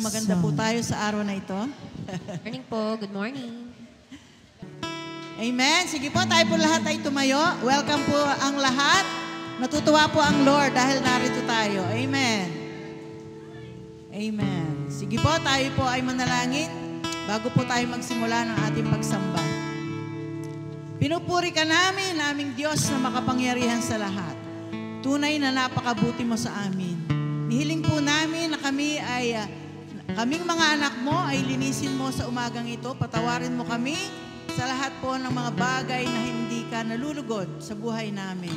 Maganda po tayo sa araw na ito. Morning po. Good morning. Amen. Sige po, tayo po lahat ay tumayo. Welcome po ang lahat. Natutuwa po ang Lord dahil narito tayo. Amen. Amen. Sige po, tayo po ay manalangin bago po tayo magsimula ng ating pagsamba. Pinupuri ka namin, aming Diyos na makapangyarihan sa lahat. Tunay na napakabuti mo sa amin. Nihiling po namin na kaming mga anak mo ay linisin mo sa umagang ito. Patawarin mo kami sa lahat po ng mga bagay na hindi ka nalulugod sa buhay namin.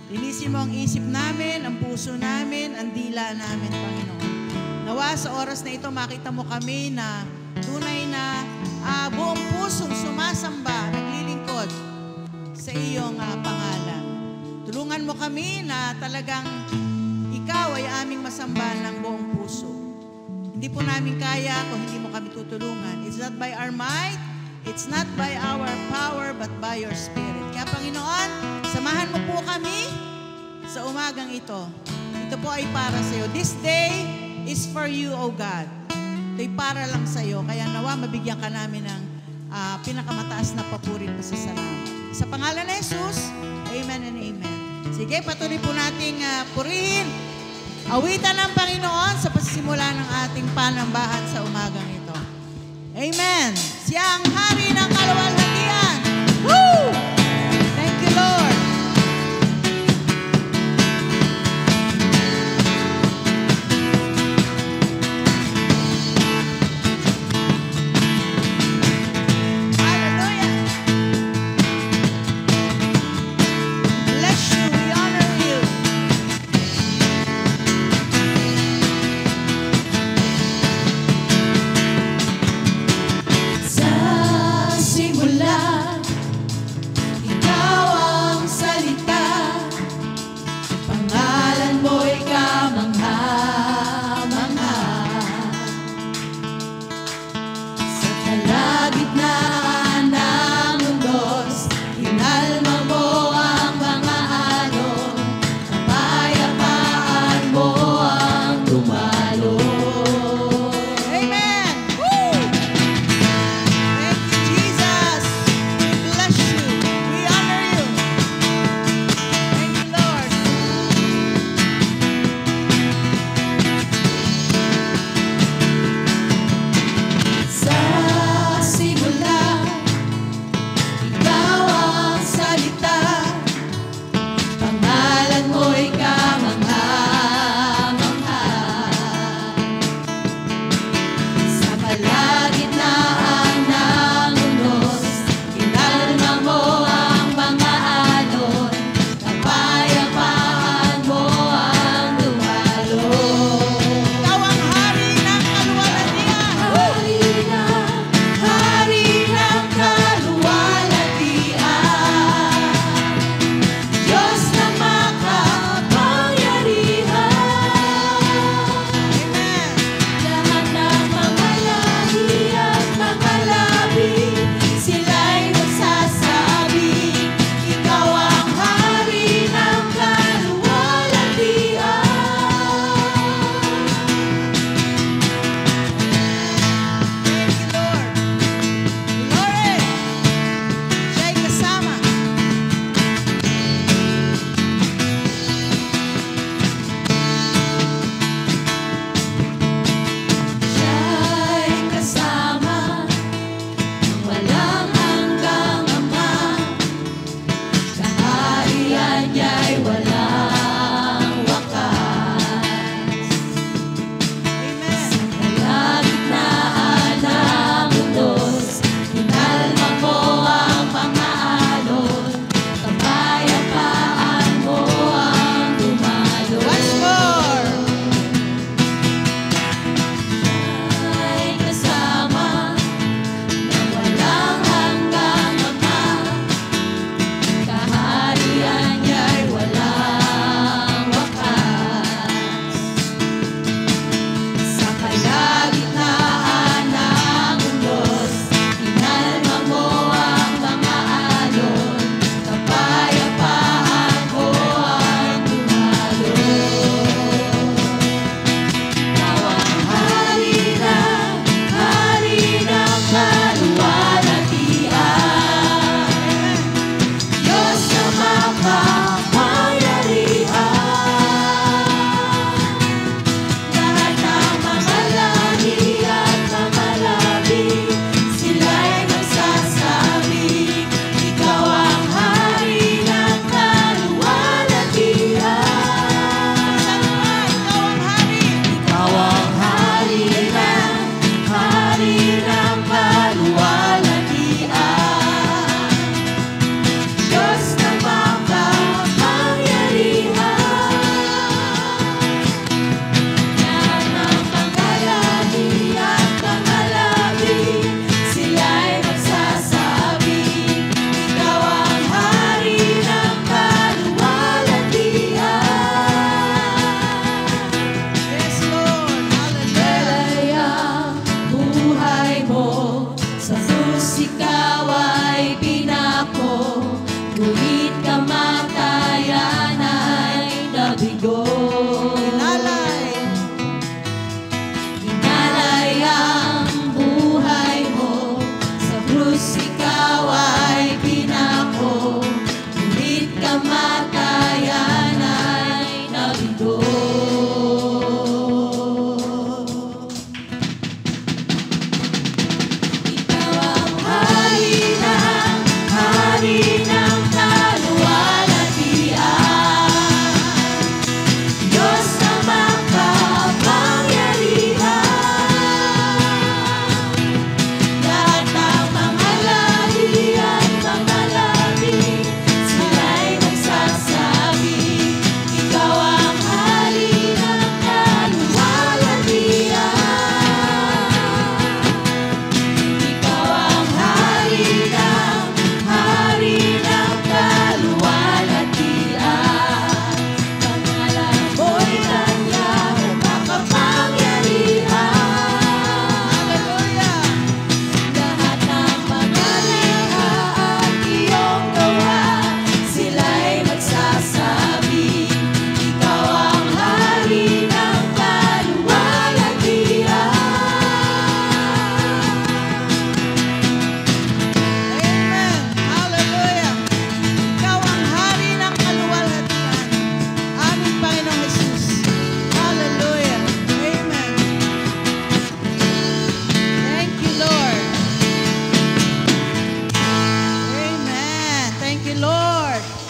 Linisin mo ang isip namin, ang puso namin, ang dila namin, Panginoon. Nawa sa oras na ito, makita mo kami na tunay na buong pusong sumasamba, naglilingkod sa iyong pangalan. Tulungan mo kami na talagang ikaw ay aming masamba ng buong puso. Hindi po namin kaya kung hindi mo kami tutulungan. It's not by our might, it's not by our power, but by your Spirit. Kaya Panginoon, samahan mo po kami sa umagang ito. Ito po ay para sa iyo. This day is for you, O God. Ito'y para lang sa iyo. Kaya nawa, mabigyan ka namin ng pinakamataas na papuri at pasasalamat. Sa pangalan ni Jesus, amen and amen. Sige, patuloy po nating purihin. Awitan ng Panginoon sa pagsisimula ng ating panambahan sa umagang ito. Amen. Siya ang hari ng kaluwalhatian. Woo! Thank you, Lord. Hallelujah. Bless you. We honor you. Simula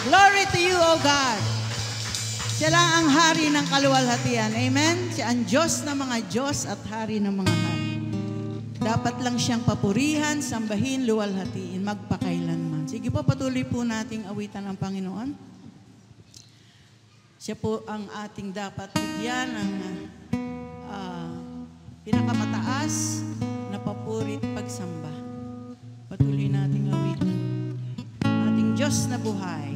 Glory to you, O God. Siya lang ang hari ng kaluwalhatian. Amen? Siya ang Diyos ng mga Diyos at hari ng mga hari. Dapat lang siyang papurihan, sambahin, luwalhatiin, magpakailanman. Sige po, patuloy po nating awitan ang Panginoon. Siya po ang ating dapat bigyan ng pinakamataas na papurit pagsamba. Patuloy nating awitan. Ating Diyos na buhay,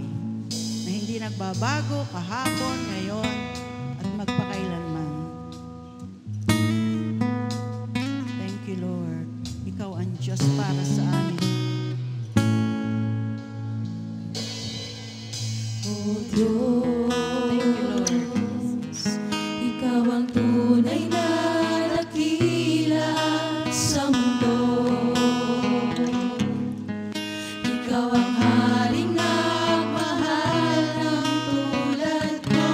na hindi nagbabago kahapon, ngayon, at magpakailanman. Thank you, Lord. Ikaw ang Diyos para sa amin. O Diyos, Thank you, Lord. Ikaw ang tunay na dakila sa mundo. Ikaw ang haring nagmahal ng tulad ko.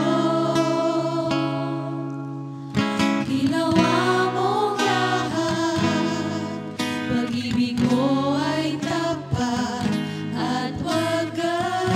Ginawa mong lahat, pag-ibig mo ay tapat at wagas.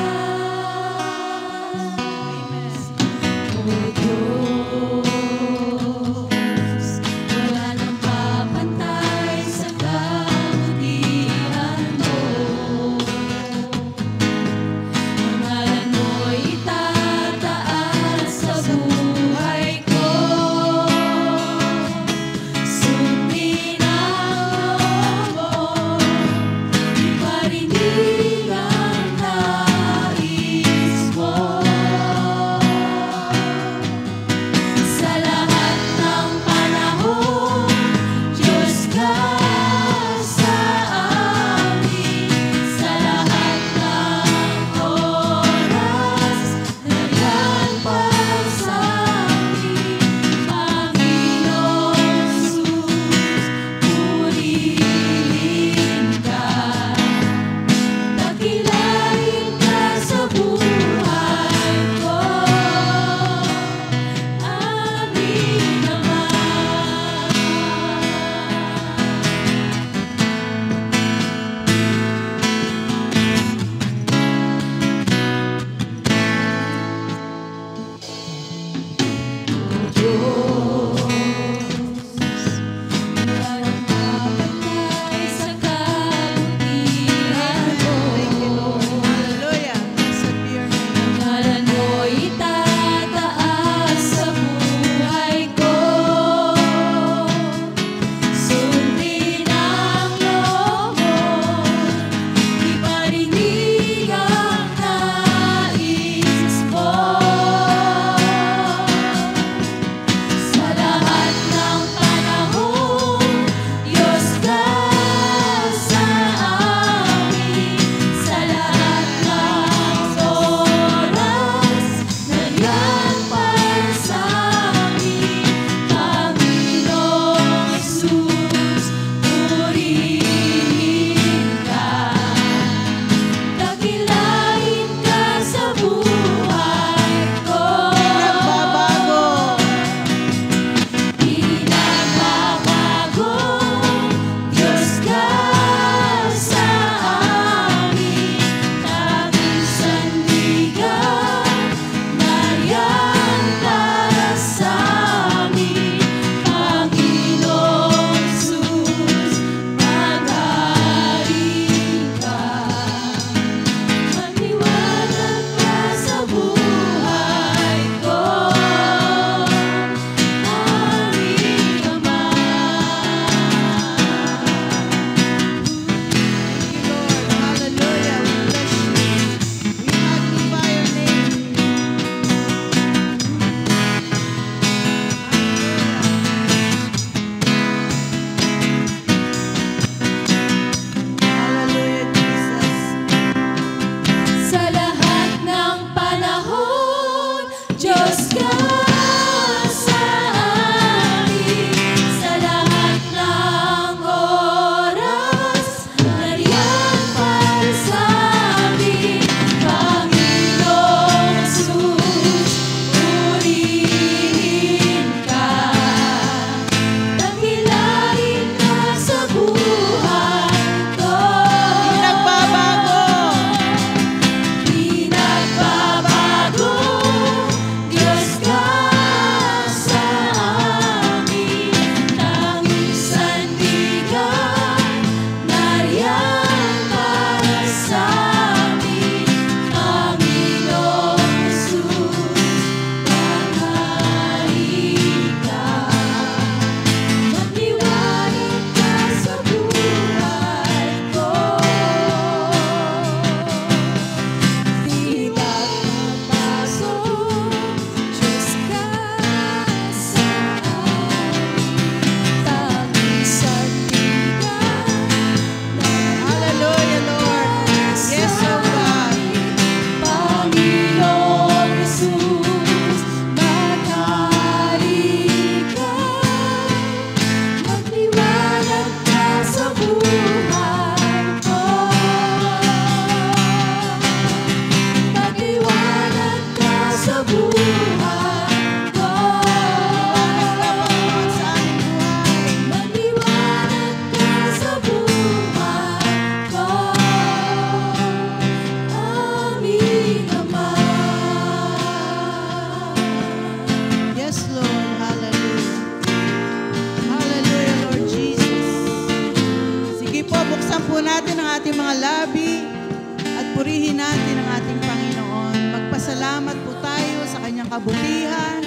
Salamat po tayo sa kanyang kabutihan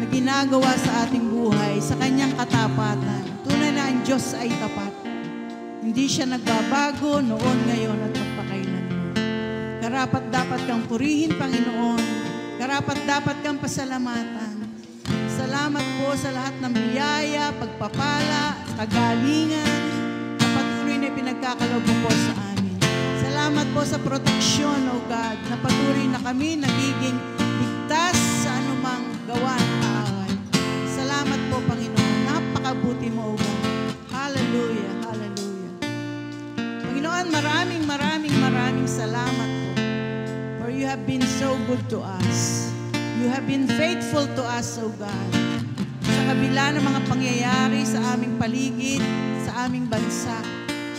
na ginagawa sa ating buhay, sa kanyang katapatan. Tunay na ang Diyos ay tapat. Hindi siya nagbabago noon, ngayon at magpakailanman. Karapat dapat kang purihin, Panginoon. Karapat dapat kang pasalamatan. Salamat po sa lahat ng biyaya, pagpapala, kagalingan, na patuloy na pinagkakaloob mo po sa amin. Salamat po sa proteksyon, O God, na patuloy na kami nagiging ligtas sa anumang gawa ng kaaway. Salamat po, Panginoon. Napakabuti mo, O God. Hallelujah, hallelujah. Panginoon, maraming salamat po. For you have been so good to us. You have been faithful to us, O God. Sa kabila ng mga pangyayari sa aming paligid, sa aming bansa,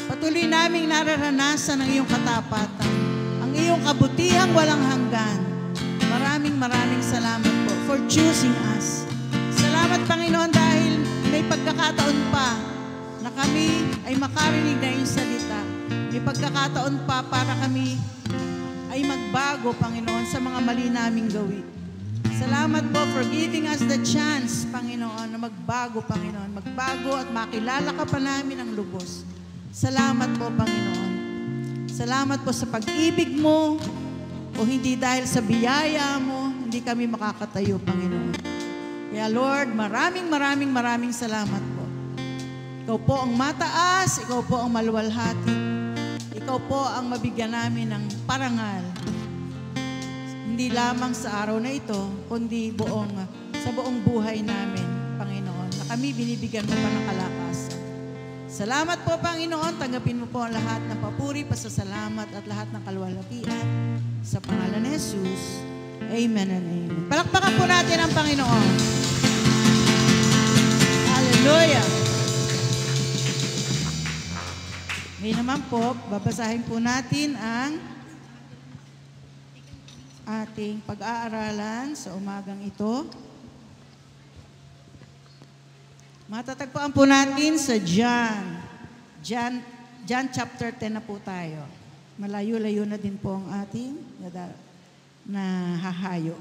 patuloy naming nararanasan ang iyong katapatan, ang iyong kabutihang walang hanggan. Maraming salamat po for choosing us. Salamat, Panginoon, dahil may pagkakataon pa na kami ay makarinig na iyong salita. May pagkakataon pa para kami ay magbago, Panginoon, sa mga mali naming gawin. Salamat po for giving us the chance, Panginoon, na magbago, Panginoon. Magbago at makilala ka pa namin ang lubos. Salamat po, Panginoon. Salamat po sa pag-ibig mo o hindi dahil sa biyaya mo, hindi kami makakatayo, Panginoon. Kaya Lord, maraming salamat po. Ikaw po ang mataas, ikaw po ang maluwalhati, ikaw po ang mabigyan namin ng parangal. Hindi lamang sa araw na ito, kundi sa buong buhay namin, Panginoon, na kami binibigyan mo pa ng kalakasan. Salamat po, Panginoon. Tanggapin mo po ang lahat ng papuri, pasasalamat at lahat ng kaluwalhatian. Sa pangalan ni Jesus, amen and amen. Palakpakan po natin ang Panginoon. Hallelujah! Ngayon naman po, babasahin po natin ang ating pag-aaralan sa umagang ito. Matatagpuan po natin sa John chapter 10 na po tayo. Malayo-layo na din po ang ating na hahayo.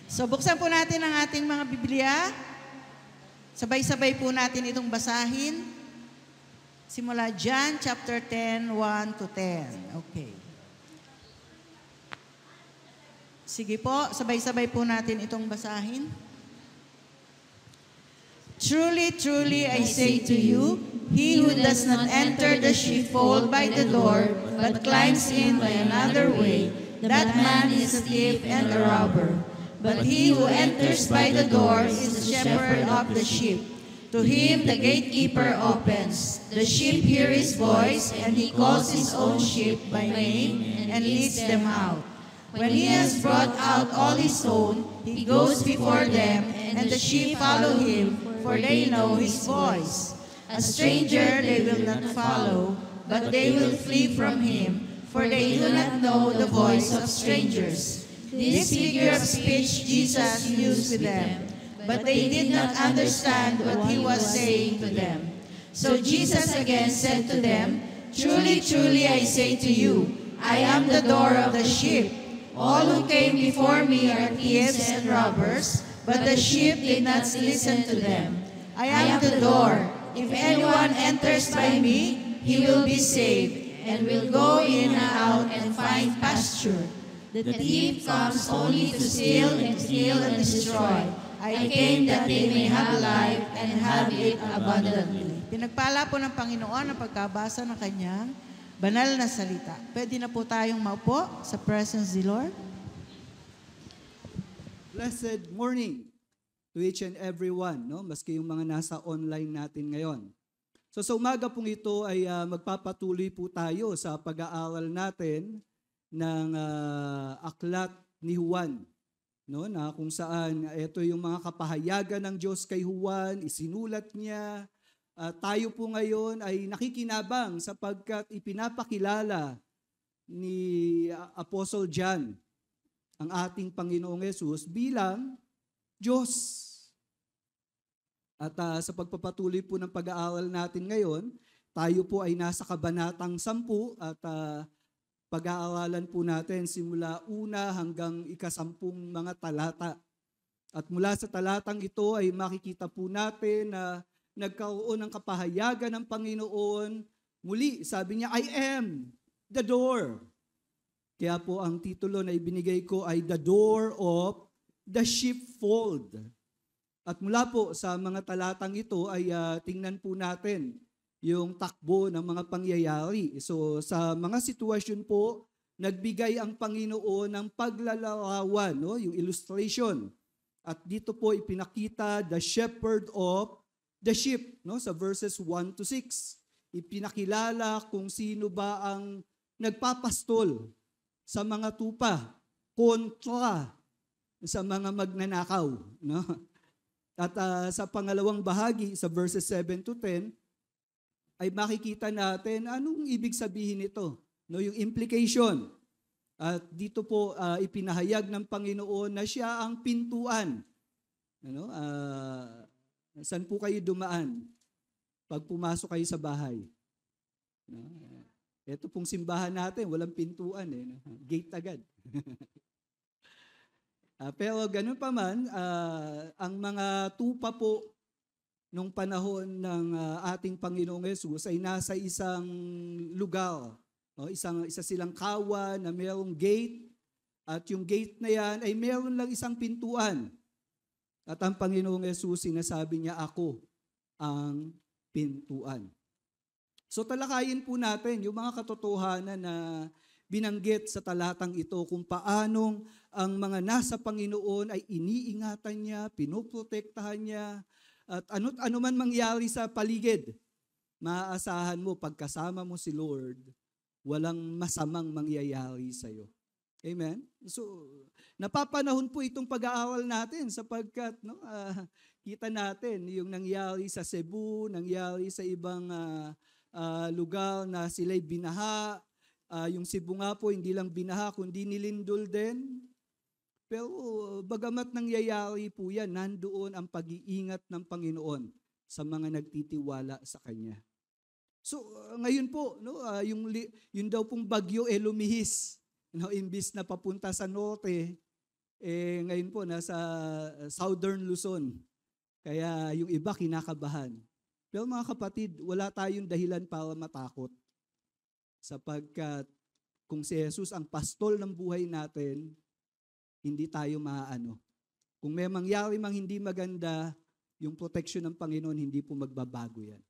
So buksan po natin ang ating mga Biblia. Sabay-sabay po natin itong basahin. Simula John chapter 10, 1 to 10. Okay. Sige po, sabay-sabay po natin itong basahin. Truly, I say to you, he who does not enter the sheepfold by the door, but climbs in by another way, that man is a thief and a robber. But he who enters by the door is the shepherd of the sheep. To him the gatekeeper opens. The sheep hear his voice, and he calls his own sheep by name and leads them out. When he has brought out all his own, he goes before them, and the sheep follow him, for they know his voice. A stranger they will not follow, but they will flee from him, for they do not know the voice of strangers. This figure of speech Jesus used with them, but they did not understand what he was saying to them. So Jesus again said to them, Truly, I say to you, I am the door of the sheep. All who came before me are thieves and robbers, but the sheep did not listen to them. I am the door. If anyone enters by me, he will be saved, and will go in and out and find pasture. The thief comes only to steal and kill and destroy. I came that they may have life and have it abundantly. Pinagpala po ng Panginoon ang pagkabasa ng kanyang banal na salita. Pwede na po tayong maupo sa presence of the Lord. Blessed morning to each and every one, no? Maski yung mga nasa online natin ngayon. So sa umaga pong ito ay magpapatuloy po tayo sa pag-aaral natin ng aklat ni Juan, no? Na kung saan ito yung mga kapahayagan ng Diyos kay Juan, isinulat niya. Tayo po ngayon ay nakikinabang sapagkat ipinapakilala ni Apostle John ang ating Panginoong Yesus bilang Diyos. At sa pagpapatuloy po ng pag-aaral natin ngayon, tayo po ay nasa kabanatang 10 at Pag-aaralan po natin simula una hanggang ikasampung mga talata. At mula sa talatang ito ay makikita po natin na nagkaroon ng kapahayagan ng Panginoon. Muli, sabi niya, I am the door. Kaya po ang titulo na ibinigay ko ay The Door of the Sheepfold. At mula po sa mga talatang ito ay tingnan po natin yung takbo ng mga pangyayari. So sa mga sitwasyon po, nagbigay ang Panginoon ng paglalarawan, no? Yung illustration. At dito po ipinakita the shepherd of the sheep, no? Sa verses 1 to 6. Ipinakilala kung sino ba ang nagpapastol sa mga tupa kontra sa mga magnanakaw, no? At sa pangalawang bahagi, sa verses 7 to 10, ay makikita natin anong ibig sabihin nito, no? Yung implication. At dito po ipinahayag ng Panginoon na siya ang pintuan. Ano? Saan po kayo dumaan pag pumasok kayo sa bahay? No? Ito pong simbahan natin, walang pintuan eh. No? Gate agad. Pero ganun pa man, ang mga tupa po nung panahon ng ating Panginoong Yesus ay nasa isang lugar. No? Isa silang kawan na mayroong gate at yung gate na yan ay mayroon lang isang pintuan. At ang Panginoong Yesus sinasabi niya, ako ang pintuan. So talakayin po natin yung mga katotohanan na binanggit sa talatang ito kung paanong ang mga nasa Panginoon ay iniingatan niya, pinoprotektahan niya, at ano man mangyari sa paligid, maaasahan mo pagkasama mo si Lord, walang masamang mangyayari sa iyo. Amen? So, napapanahon po itong pag-aaral natin sapagkat kita natin yung nangyari sa Cebu, nangyari sa ibang lugar na sila'y binaha. Yung Cebu nga po, hindi lang binaha, kundi nilindol din. Pero bagamat nangyayari po yan, nandoon ang pag-iingat ng Panginoon sa mga nagtitiwala sa Kanya. So ngayon po, yung daw pong bagyo lumihis. Imbis na papunta sa norte, ngayon po nasa southern Luzon. Kaya yung iba kinakabahan. Pero mga kapatid, wala tayong dahilan para matakot. Sapagkat kung si Jesus ang pastol ng buhay natin, hindi tayo maaano. Kung may mangyari mang hindi maganda, yung protection ng Panginoon, hindi po magbabago yan.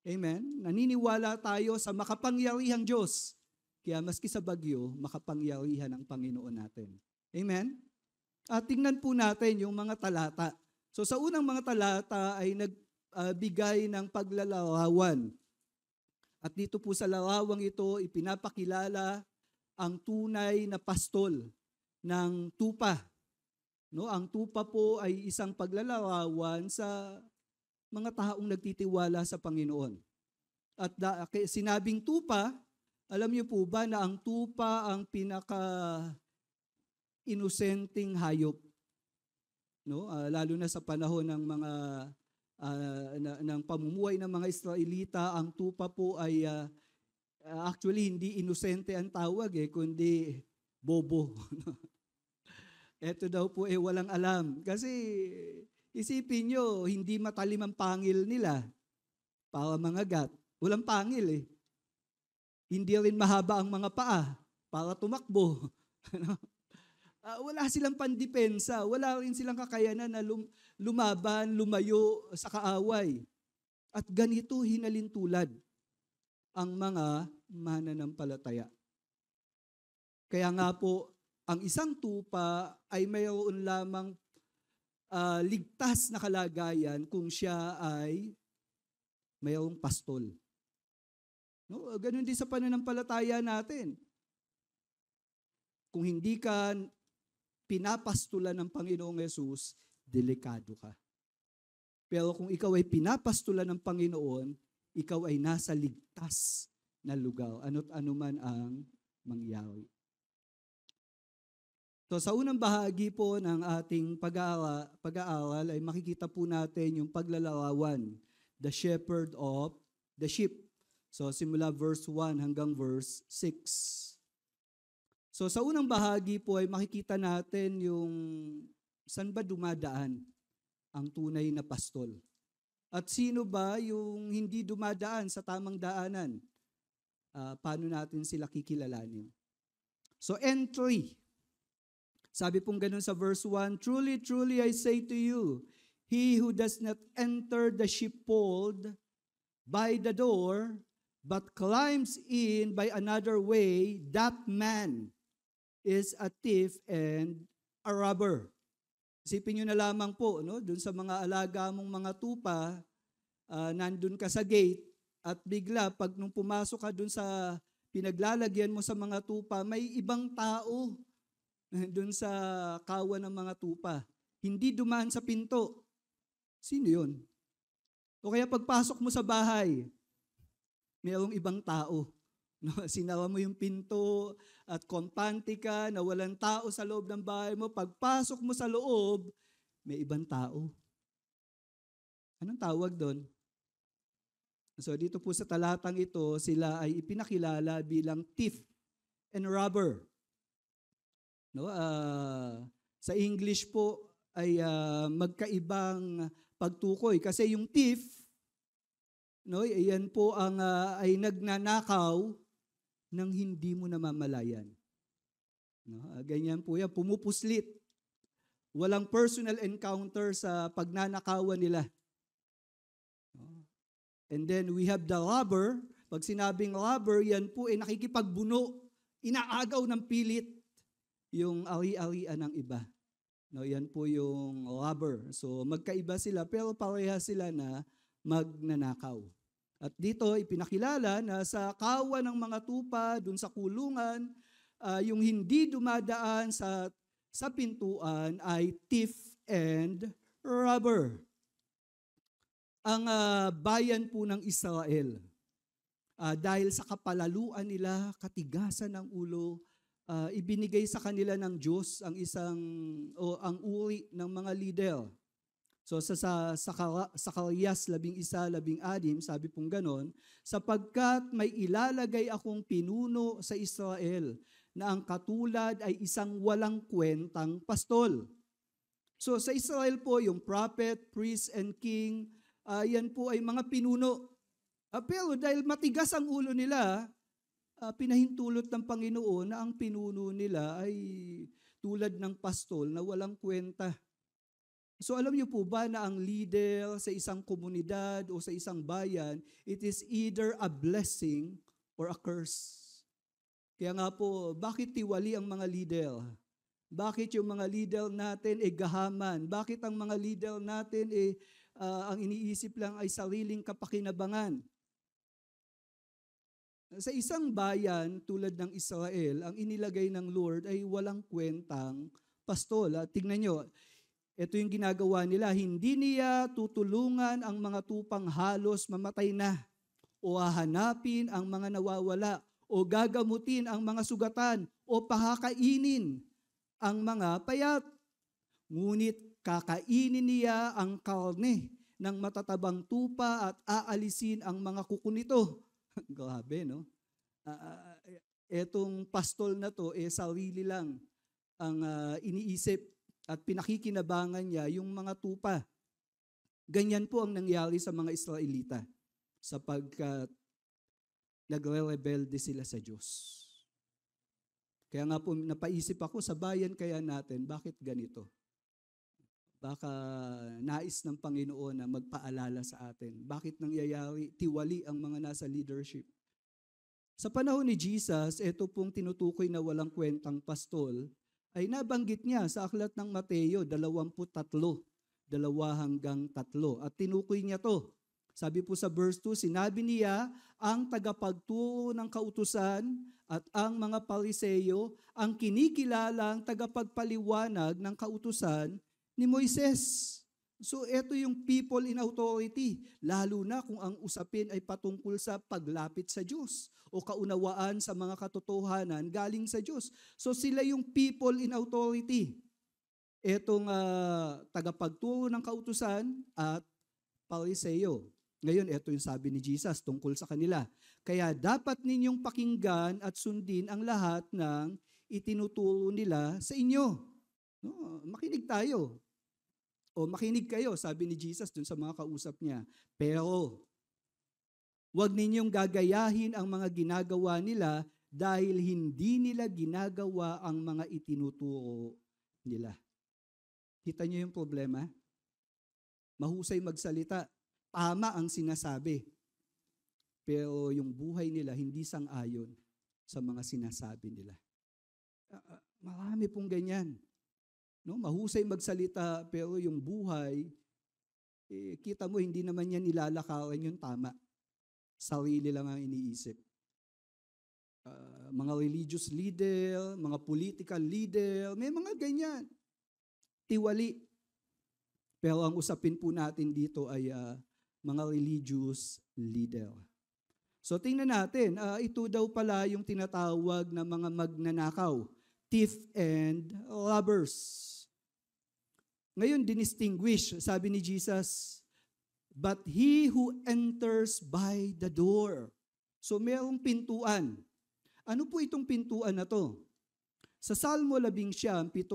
Amen? Naniniwala tayo sa makapangyarihang Diyos. Kaya maski sa bagyo, makapangyarihan ang Panginoon natin. Amen? At tingnan po natin yung mga talata. So sa unang mga talata ay nagbigay ng paglalarawan. At dito po sa larawang ito, ipinapakilala ang tunay na pastol ng tupa. No, ang tupa po ay isang paglalarawan sa mga taong nagtitiwala sa Panginoon. At sinabing tupa, alam niyo po ba na ang tupa ang pinaka-inosenteng hayop? No, lalo na sa panahon ng mga ng pamumuhay ng mga Israelita, ang tupa po ay actually hindi inosente ang tawag kundi bobo. Ito daw po walang alam. Kasi isipin nyo, hindi matalim ang pangil nila para mangagat. Walang pangil Hindi rin mahaba ang mga paa para tumakbo. Wala silang pandepensa. Wala rin silang kakayanan na lumaban, lumayo sa kaaway. At ganito hinalintulad ang mga mananampalataya. Kaya nga po, ang isang tupa ay mayroon lamang ligtas na kalagayan kung siya ay mayroong pastol. No? Ganun din sa pananampalataya natin. Kung hindi ka pinapastulan ng Panginoong Yesus, delikado ka. Pero kung ikaw ay pinapastulan ng Panginoon, ikaw ay nasa ligtas na lugar, ano't anuman ang mangyari. So sa unang bahagi po ng ating pag-aaral ay makikita po natin yung paglalarawan, the shepherd of the sheep. So simula verse 1 hanggang verse 6. So sa unang bahagi po ay makikita natin yung saan ba dumadaan ang tunay na pastol. At sino ba yung hindi dumadaan sa tamang daanan? Paano natin sila kikilalanin? So entry. Sabi pong ganun sa verse 1, "Truly, truly I say to you, he who does not enter the sheepfold by the door, but climbs in by another way, that man is a thief and a robber." Isipin nyo na lamang po, no? Dun sa mga alaga mong mga tupa, nandun ka sa gate, at bigla, pag nung pumasok ka dun sa pinaglalagyan mo sa mga tupa, may ibang tao dun sa kawan ng mga tupa. Hindi dumaan sa pinto. Sino yun? O kaya pagpasok mo sa bahay, mayroong ibang tao. No, sinara mo yung pinto at kompante ka na walang tao sa loob ng bahay mo. Pagpasok mo sa loob, may ibang tao. Anong tawag doon? So dito po sa talatang ito, sila ay ipinakilala bilang thief and robber. No, sa English po ay magkaibang pagtukoy kasi yung thief, no, iyan po ang ay nagnanakaw nang hindi mo namamalayan. No, ganyan po yan, pumupuslit. Walang personal encounter sa pagnanakawan nila. No? And then we have the robber. Pag sinabing robber, yan po ay nakikipagbuno, inaagaw ng pilit yung ari-arian ng iba. No, yan po yung robber. So magkaiba sila pero parehas sila na magnanakaw. At dito ipinakilala na sa kawan ng mga tupa, dun sa kulungan, yung hindi dumadaan sa pintuan ay thief and robber. Ang bayan po ng Israel, dahil sa kapalaluan nila, katigasan ng ulo, ibinigay sa kanila ng Diyos ang ang uri ng mga leader. So sa Zacarias 11:16, sabi pong ganon, "Sapagkat may ilalagay akong pinuno sa Israel na ang katulad ay isang walang kwentang pastol." So sa Israel po, yung prophet, priest, and king, yan po ay mga pinuno. Pero dahil matigas ang ulo nila, pinahintulot ng Panginoon na ang pinuno nila ay tulad ng pastol na walang kwenta. So alam niyo po ba na ang leader sa isang komunidad o sa isang bayan, it is either a blessing or a curse. Kaya nga po, bakit tiwali ang mga leader? Bakit yung mga leader natin gahaman? Bakit ang mga leader natin ang iniisip lang ay sariling kapakinabangan? Sa isang bayan tulad ng Israel, ang inilagay ng Lord ay walang kwentang pastol. Tingnan nyo, ito yung ginagawa nila. Hindi niya tutulungan ang mga tupang halos mamatay na, o hahanapin ang mga nawawala, o gagamutin ang mga sugatan, o pahakainin ang mga payat. Ngunit kakainin niya ang karne ng matatabang tupa at aalisin ang mga kuko nito. Grabe, no? Etong pastol na to, sarili lang ang iniisip at pinakikinabangan niya yung mga tupa. Ganyan po ang nangyari sa mga Israelita sapagkat nagre-rebelde sila sa Diyos. Kaya nga po napaisip ako sa bayan kaya natin, bakit ganito? Baka nais ng Panginoon na magpaalala sa atin. Bakit nangyayari? Tiwali ang mga nasa leadership. Sa panahon ni Jesus, ito pong tinutukoy na walang kwentang pastol, ay nabanggit niya sa aklat ng Mateo 23, 2-3. At tinukoy niya to. Sabi po sa verse 2, sinabi niya, ang tagapagturo ng kautusan at ang mga Pariseyo ang kinikilalang tagapagpaliwanag ng kautusan ni Moises. So ito yung people in authority, lalo na kung ang usapin ay patungkol sa paglapit sa Diyos o kaunawaan sa mga katotohanan galing sa Diyos. So sila yung people in authority. Etong tagapagturo ng kautusan at Pariseyo. Ngayon, ito yung sabi ni Jesus tungkol sa kanila. Kaya dapat ninyong pakinggan at sundin ang lahat ng itinuturo nila sa inyo. No, makinig tayo. O makinig kayo, sabi ni Jesus dun sa mga kausap niya. Pero, huwag ninyong gagayahin ang mga ginagawa nila dahil hindi nila ginagawa ang mga itinuturo nila. Kita niyo yung problema? Mahusay magsalita. Tama ang sinasabi. Pero yung buhay nila hindi sang-ayon sa mga sinasabi nila. Marami pong ganyan. No? Mahusay magsalita pero yung buhay, kita mo hindi naman yan nilalakaran yung tama. Sarili lang ang iniisip. Mga religious leader, mga political leader, may mga ganyan. Tiwali. Pero ang usapin po natin dito ay mga religious leader. So tingnan natin, ito daw pala yung tinatawag na mga magnanakaw, thief and robbers. Ngayon, dinistinguish, sabi ni Jesus, but he who enters by the door. So merong pintuan. Ano po itong pintuan na to? Sa Salmo 11, 7-8,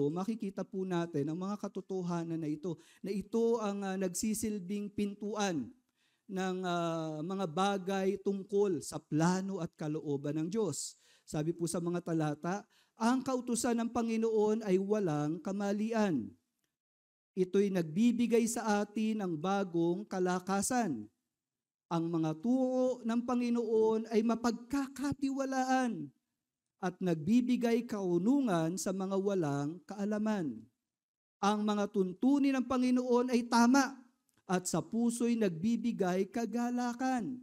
makikita po natin ang mga katotohanan na ito ang nagsisilbing pintuan ng mga bagay tungkol sa plano at kalooban ng Diyos. Sabi po sa mga talata, ang kautusan ng Panginoon ay walang kamalian. Ito'y nagbibigay sa atin ng bagong kalakasan. Ang mga turo ng Panginoon ay mapagkakatiwalaan at nagbibigay kaunungan sa mga walang kaalaman. Ang mga tuntunin ng Panginoon ay tama at sa puso'y nagbibigay kagalakan.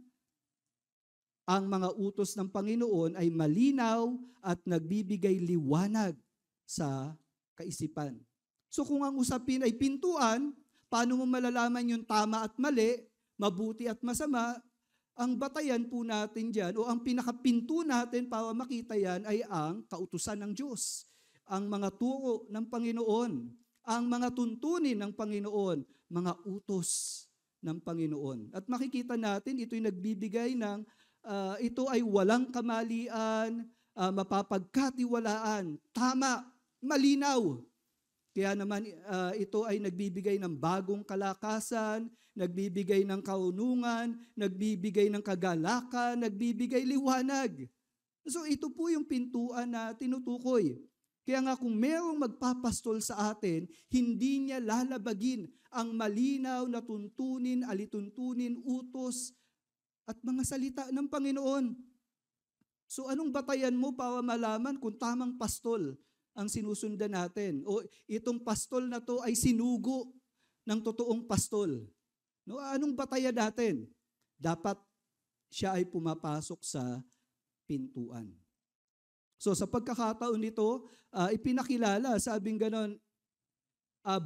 Ang mga utos ng Panginoon ay malinaw at nagbibigay liwanag sa kaisipan. So kung ang usapin ay pintuan, paano mo malalaman yung tama at mali, mabuti at masama? Ang batayan po natin dyan, o ang pinakapinto natin para makita yan ay ang kautusan ng Diyos. Ang mga turo ng Panginoon, ang mga tuntunin ng Panginoon, mga utos ng Panginoon. At makikita natin, ito'y nagbibigay ng, ito ay walang kamalian, mapapagkatiwalaan, tama, malinaw. Kaya naman ito ay nagbibigay ng bagong kalakasan, nagbibigay ng kaunungan, nagbibigay ng kagalakan, nagbibigay liwanag. So ito po yung pintuan na tinutukoy. Kaya nga kung merong magpapastol sa atin, hindi niya lalabagin ang malinaw na tuntunin, alituntunin, utos, at mga salita ng Panginoon. So anong batayan mo para malaman kung tamang pastol ang sinusundan natin? O itong pastol na to ay sinugo ng totoong pastol. No, anong batayan natin? Dapat siya ay pumapasok sa pintuan. So sa pagkakataon nito, ipinakilala, sabing ganon,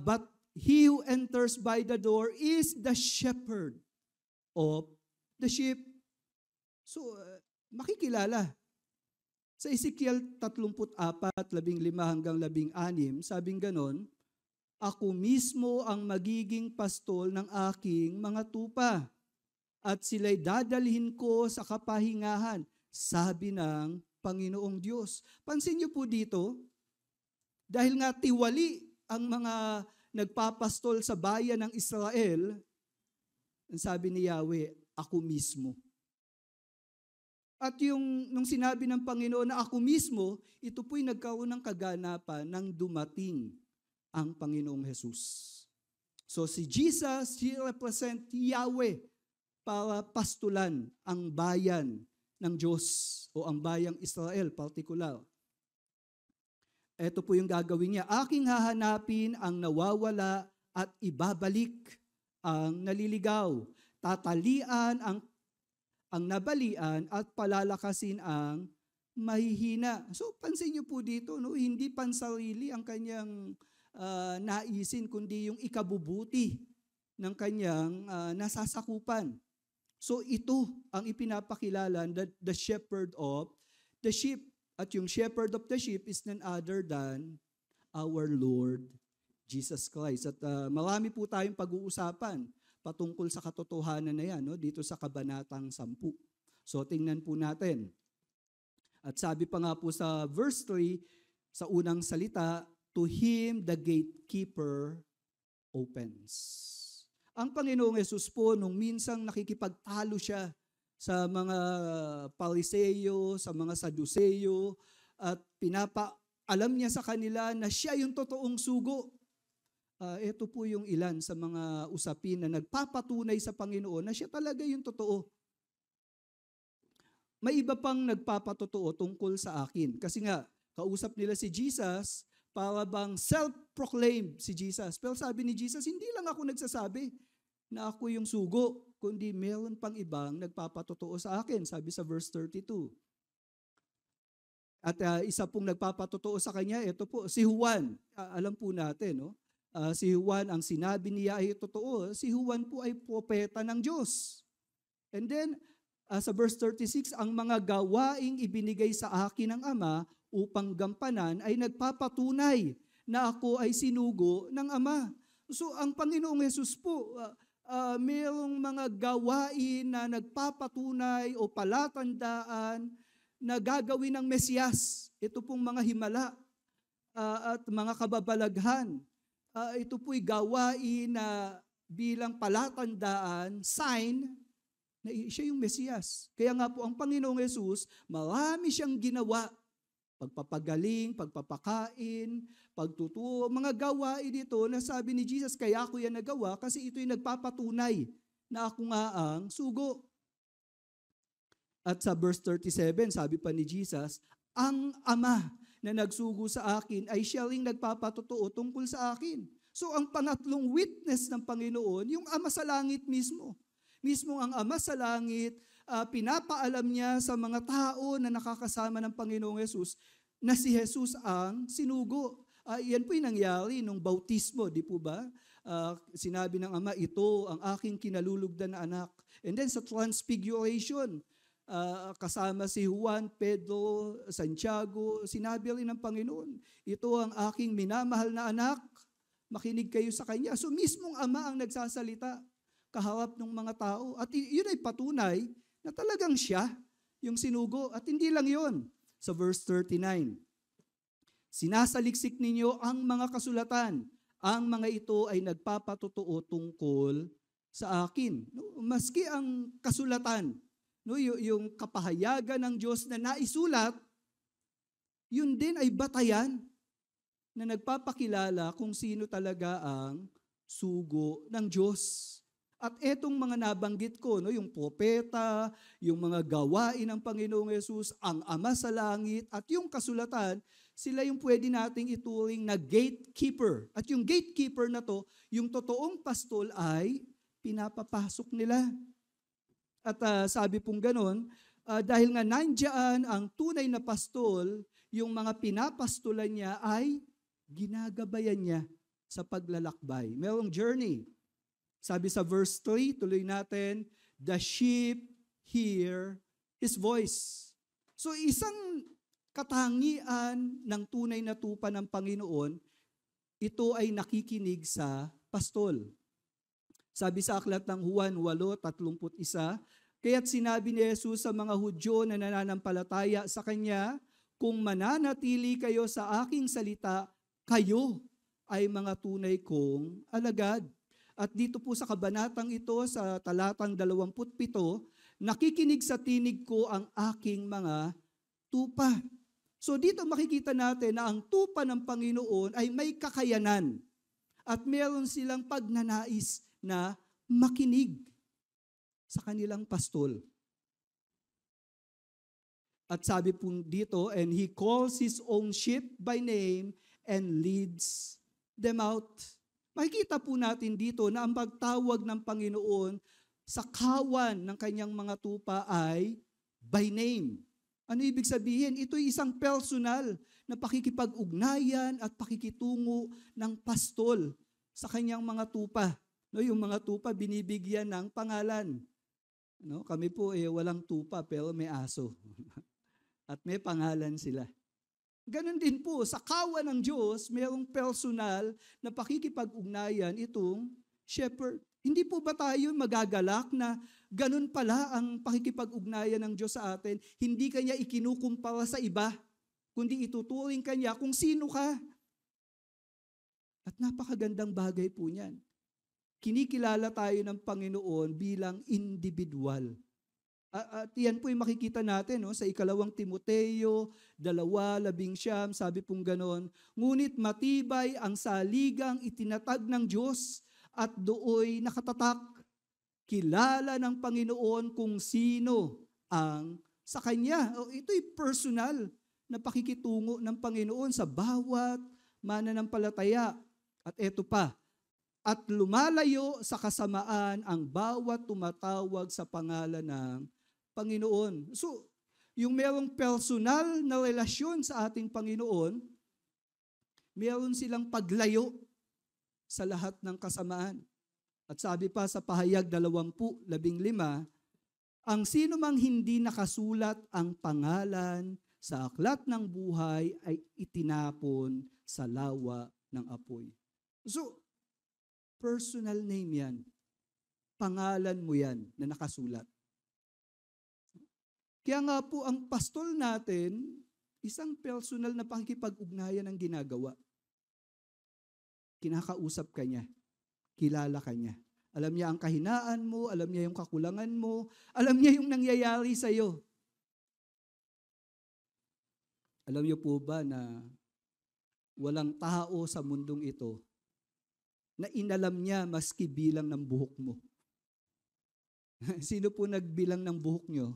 but he who enters by the door is the shepherd of the sheep. So makikilala. Sa Ezekiel 34:15-16, sabing ganon, ako mismo ang magiging pastol ng aking mga tupa, at sila'y dadalhin ko sa kapahingahan, sabi ng Panginoong Diyos. Pansin niyo po dito, dahil nga tiwali ang mga nagpapastol sa bayan ng Israel, sabi ni Yahweh, ako mismo. At nung sinabi ng Panginoon na ako mismo, ito po'y nagkaroon ng kaganapan nang dumating ang Panginoong Jesus. So si Jesus, he represent Yahweh para pastulan ang bayan ng Diyos o ang bayang Israel particular. Ito po yung gagawin niya. Aking hahanapin ang nawawala at ibabalik ang naliligaw. Tatalian ang nabalian at palalakasin ang mahihina. So pansin niyo po dito, no, hindi pansarili ang kanyang naisin, kundi yung ikabubuti ng kanyang nasasakupan. So ito ang ipinapakilala, the shepherd of the sheep. At yung shepherd of the sheep is none other than our Lord Jesus Christ. At marami po tayong pag-uusapan patungkol sa katotohanan na yan, no? Dito sa Kabanatang 10. So tingnan po natin. At sabi pa nga po sa verse 3, sa unang salita, to him the gatekeeper opens. Ang Panginoong Yesus po, nung minsang nakikipagtalo siya sa mga Pariseyo, sa mga Saduseyo, at alam niya sa kanila na siya yung totoong sugo. Ito po yung ilan sa mga usapin na nagpapatunay sa Panginoon na siya talaga yung totoo. May iba pang nagpapatotoo tungkol sa akin. Kasi nga, kausap nila si Jesus, para bang self-proclaimed si Jesus. Pero sabi ni Jesus, hindi lang ako nagsasabi na ako yung sugo, kundi meron pang ibang nagpapatotoo sa akin, sabi sa verse 32. At isa pong nagpapatotoo sa kanya, ito po, si Juan. Alam po natin, no? Si Juan, ang sinabi niya ay totoo. Si Juan po ay propeta ng Diyos. And then, sa verse 36, ang mga gawaing ibinigay sa akin ng Ama upang gampanan ay nagpapatunay na ako ay sinugo ng Ama. So ang Panginoong Yesus po, mayroong mga gawain na nagpapatunay o palatandaan na gagawin ng Mesiyas. Ito pong mga himala at mga kababalaghan. Ito po'y gawain na bilang palatandaan, sign, na siya yung Mesiyas. Kaya nga po ang Panginoong Yesus, marami siyang ginawa. Pagpapagaling, pagpapakain, pagtuturo, mga gawain dito na sabi ni Jesus, kaya ako yan nagawa kasi ito'y nagpapatunay na ako nga ang sugo. At sa verse 37, sabi pa ni Jesus, ang Ama na nagsugo sa akin ay siya ring nagpapatotoo tungkol sa akin. So ang pangatlong witness ng Panginoon, yung Ama sa langit mismo. Mismo ang Ama sa langit, pinapaalam niya sa mga tao na nakakasama ng Panginoong Yesus na si Jesus ang sinugo. Yan po yung nangyari nung bautismo, di po ba? Sinabi ng Ama, ito ang aking kinalulugdan na anak. And then sa transfiguration, kasama si Juan, Pedro, Santiago, sinabi rin ng Panginoon, ito ang aking minamahal na anak, makinig kayo sa Kanya. So mismong Ama ang nagsasalita kaharap ng mga tao. At yun ay patunay na talagang siya yung sinugo. At hindi lang yun. Sa verse 39, sinasaliksik ninyo ang mga kasulatan. Ang mga ito ay nagpapatotoo tungkol sa akin. Maski ang kasulatan, yung kapahayagan ng Diyos na naisulat, yun din ay batayan na nagpapakilala kung sino talaga ang sugo ng Diyos. At etong mga nabanggit ko, yung propeta, yung mga gawain ng Panginoong Yesus, ang Ama sa langit, at yung kasulatan, sila yung pwede nating ituring na gatekeeper. At yung gatekeeper na to, yung totoong pastol ay pinapapasok nila. At sabi pong ganon, dahil nga nandyan ang tunay na pastol, yung mga pinapastolan niya ay ginagabayan niya sa paglalakbay. Merong journey. Sabi sa verse 3, tuloy natin, the sheep hear His voice. So isang katangian ng tunay na tupa ng Panginoon, ito ay nakikinig sa pastol. Sabi sa aklat ng Juan 8:31, kaya't sinabi ni Jesus sa mga Hudyo na nananampalataya sa Kanya, kung mananatili kayo sa aking salita, kayo ay mga tunay kong alagad. At dito po sa kabanatang ito, sa talatang 27, nakikinig sa tinig ko ang aking mga tupa. So dito makikita natin na ang tupa ng Panginoon ay may kakayanan at meron silang pagnanais na makinig sa kanilang pastol. At sabi po dito, and He calls His own sheep by name and leads them out. Makikita po natin dito na ang pagtawag ng Panginoon sa kawan ng kanyang mga tupa ay by name. Ano ibig sabihin? Ito'y isang personal na pakikipag-ugnayan at pakikitungo ng pastol sa kanyang mga tupa. Yung mga tupa binibigyan ng pangalan. Kami po walang tupa pero may aso. At may pangalan sila. Ganon din po, sa kawan ng Diyos, mayroong personal na pakikipag-ugnayan itong shepherd. Hindi po ba tayo magagalak na ganun pala ang pakikipag-ugnayan ng Diyos sa atin? Hindi kanya ikinukumpara sa iba, kundi ituturing kanya kung sino ka. At napakagandang bagay po niyan. Kinikilala tayo ng Panginoon bilang individual. At yan po yung makikita natin no, sa 2 Timoteo 2:19, sabi pong ganon, ngunit matibay ang saligang itinatag ng Diyos at dooy nakatatak. Kilala ng Panginoon kung sino ang sa Kanya. Ito'y personal na pakikitungo ng Panginoon sa bawat mananampalataya. At eto pa, at lumalayo sa kasamaan ang bawat tumatawag sa pangalan ng Panginoon. So, yung merong personal na relasyon sa ating Panginoon, meron silang paglayo sa lahat ng kasamaan. At sabi pa sa Pahayag 20:15, ang sino mang hindi nakasulat ang pangalan sa aklat ng buhay ay itinapon sa lawa ng apoy. So, personal name yan. Pangalan mo yan na nakasulat. Kaya nga po ang pastol natin, isang personal na pakikipag-ugnayan ang ginagawa. Kinakausap ka niya. Kilala ka niya. Alam niya ang kahinaan mo, alam niya yung kakulangan mo, alam niya yung nangyayari sa'yo. Alam niyo po ba na walang tao sa mundong ito na inalam niya maski bilang ng buhok mo? Sino po nagbilang ng buhok niyo?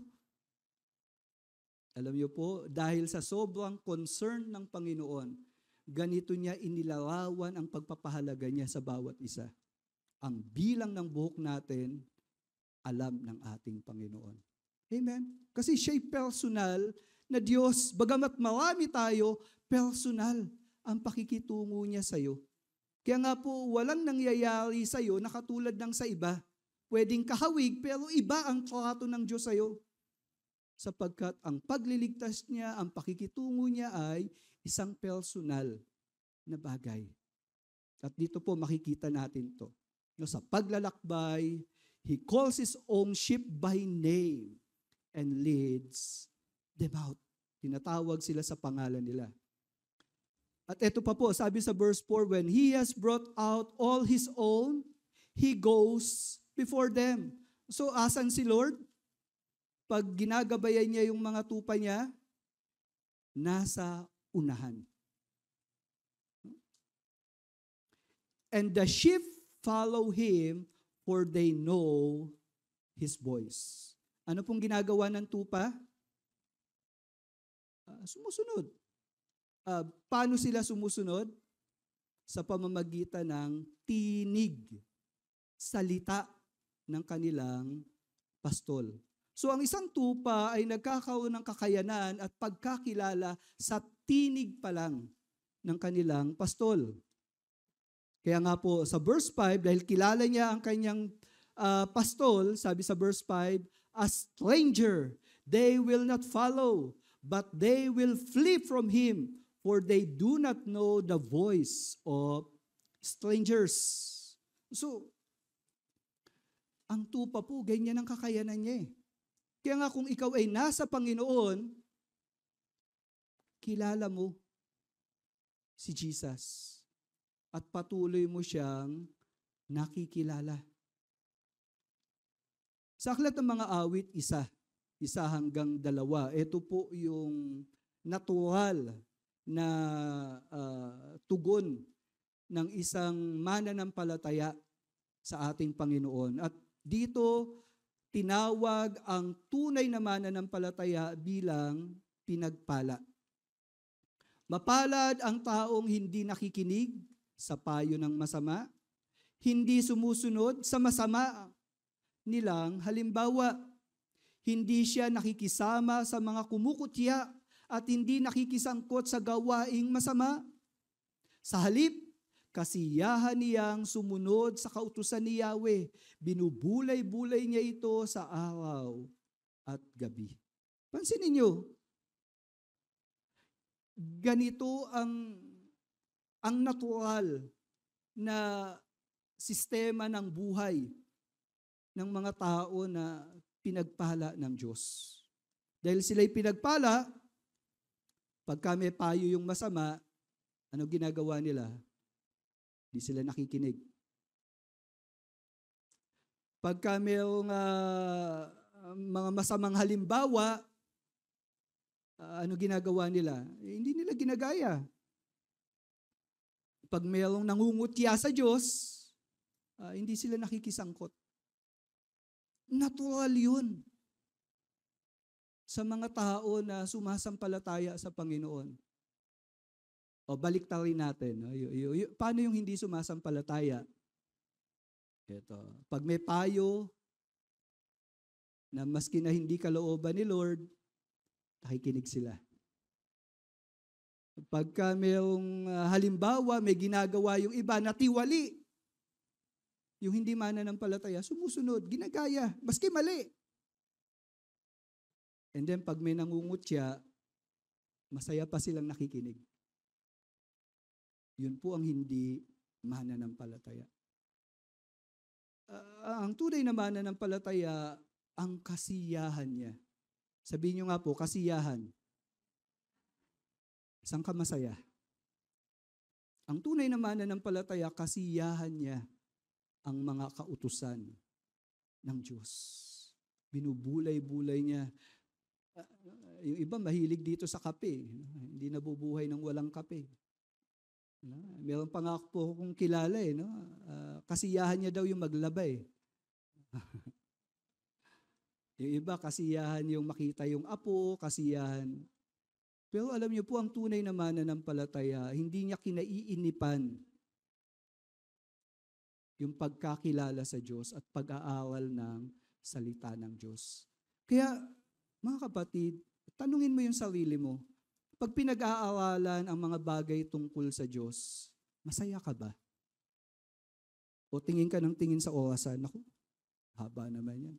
Alam niyo po, dahil sa sobrang concern ng Panginoon, ganito niya inilarawan ang pagpapahalaga niya sa bawat isa. Ang bilang ng buhok natin, alam ng ating Panginoon. Amen? Kasi siya'y personal na Diyos, bagamat marami tayo, personal ang pakikitungo niya sa'yo. Kaya nga po, walang nangyayari sa'yo na katulad ng sa iba. Pwedeng kahawig, pero iba ang trato ng Diyos sa'yo. Sapagkat ang pagliligtas niya, ang pakikitungo niya ay isang personal na bagay. At dito po makikita natin to. Sa paglalakbay, He calls His own sheep by name and leads them out. Tinatawag sila sa pangalan nila. At ito pa po, sabi sa verse 4, when He has brought out all His own, He goes before them. So, asan si Lord? Pag ginagabayan niya yung mga tupa niya, nasa unahan. And the sheep follow Him, for they know His voice. Ano pong ginagawa ng tupa? Sumusunod. Paano sila sumusunod? Sa pamamagitan ng tinig, salita ng kanilang pastol. So ang isang tupa ay nagkakaroon ng kakayanan at pagkakilala sa tinig pa lang ng kanilang pastol. Kaya nga po sa verse 5, dahil kilala niya ang kanyang pastol, sabi sa verse 5, a stranger they will not follow, but they will flee from him, for they do not know the voice of strangers. So, ang tupa po, ganyan ang kakayanan niya eh. Kaya nga kung ikaw ay nasa Panginoon, kilala mo si Jesus at patuloy mo siyang nakikilala. Sa aklat ng mga awit, isa hanggang 2. Ito po yung natural na tugon ng isang mananampalataya sa ating Panginoon. At dito, tinawag ang tunay na mananampalataya bilang pinagpala. Mapalad ang taong hindi nakikinig sa payo ng masama, hindi sumusunod sa masama nilang halimbawa, hindi siya nakikisama sa mga kumukutya at hindi nakikisangkot sa gawaing masama. Sa halip, kasiyahan niyang sumunod sa kautusan ni Yahweh. Binubulay-bulay niya ito sa araw at gabi. Pansinin niyo, ganito ang natural na sistema ng buhay ng mga tao na pinagpala ng Diyos. Dahil sila'y pinagpala, pagka may payo yung masama, ano ginagawa nila? Di sila nakikinig. Pagka mayroong mga masamang halimbawa, ano ginagawa nila? Hindi nila ginagaya. Pag mayroong nangungutya sa Diyos, hindi sila nakikisangkot. Natural yun sa mga tao na sumasampalataya sa Panginoon. O balik rin natin. Paano yung hindi sumasampalataya? Ito. Pag may payo na maski na hindi kalooban ni Lord, nakikinig sila. Pagka mayroong halimbawa, may ginagawa yung iba na tiwali, yung hindi mananampalataya, sumusunod, ginagaya, maski mali. And then pag may nangungutya, masaya pa silang nakikinig. Yun po ang hindi mananampalataya. Ang tunay na mananampalataya, ang kasiyahan niya. Sabihin niyo nga po, kasiyahan. Saan ka masaya? Ang tunay na mananampalataya, kasiyahan niya ang mga kautusan ng Diyos. Binubulay-bulay niya. Yung iba mahilig dito sa kape. Hindi nabubuhay ng walang kape. Meron pa nga po kung kilala kasiyahan niya daw yung maglaba Yung iba, kasiyahan yung makita yung apo, kasiyahan. Pero alam niyo po, ang tunay na mananampalataya, hindi niya kinaiinipan yung pagkakilala sa Diyos at pag-aaral ng salita ng Diyos. Kaya, mga kapatid, tanungin mo yung sarili mo, pag pinag-aaralan ang mga bagay tungkol sa Diyos, masaya ka ba? O tingin ka ng tingin sa orasan, naku, haba naman yan.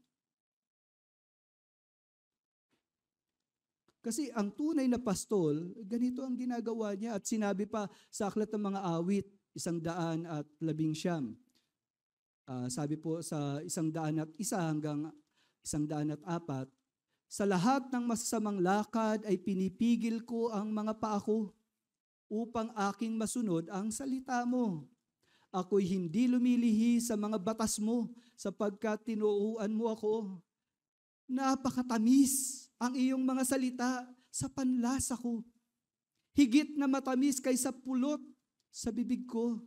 Kasi ang tunay na pastol, ganito ang ginagawa niya at sinabi pa sa aklat ng mga awit, 111. Sabi po sa 101 hanggang 104, sa lahat ng masasamang lakad ay pinipigil ko ang mga paa ko upang aking masunod ang salita mo. Ako'y hindi lumilihi sa mga batas mo sapagkat tinuruan mo ako. Napakatamis ang iyong mga salita sa panlasa ko. Higit na matamis kaysa pulot sa bibig ko.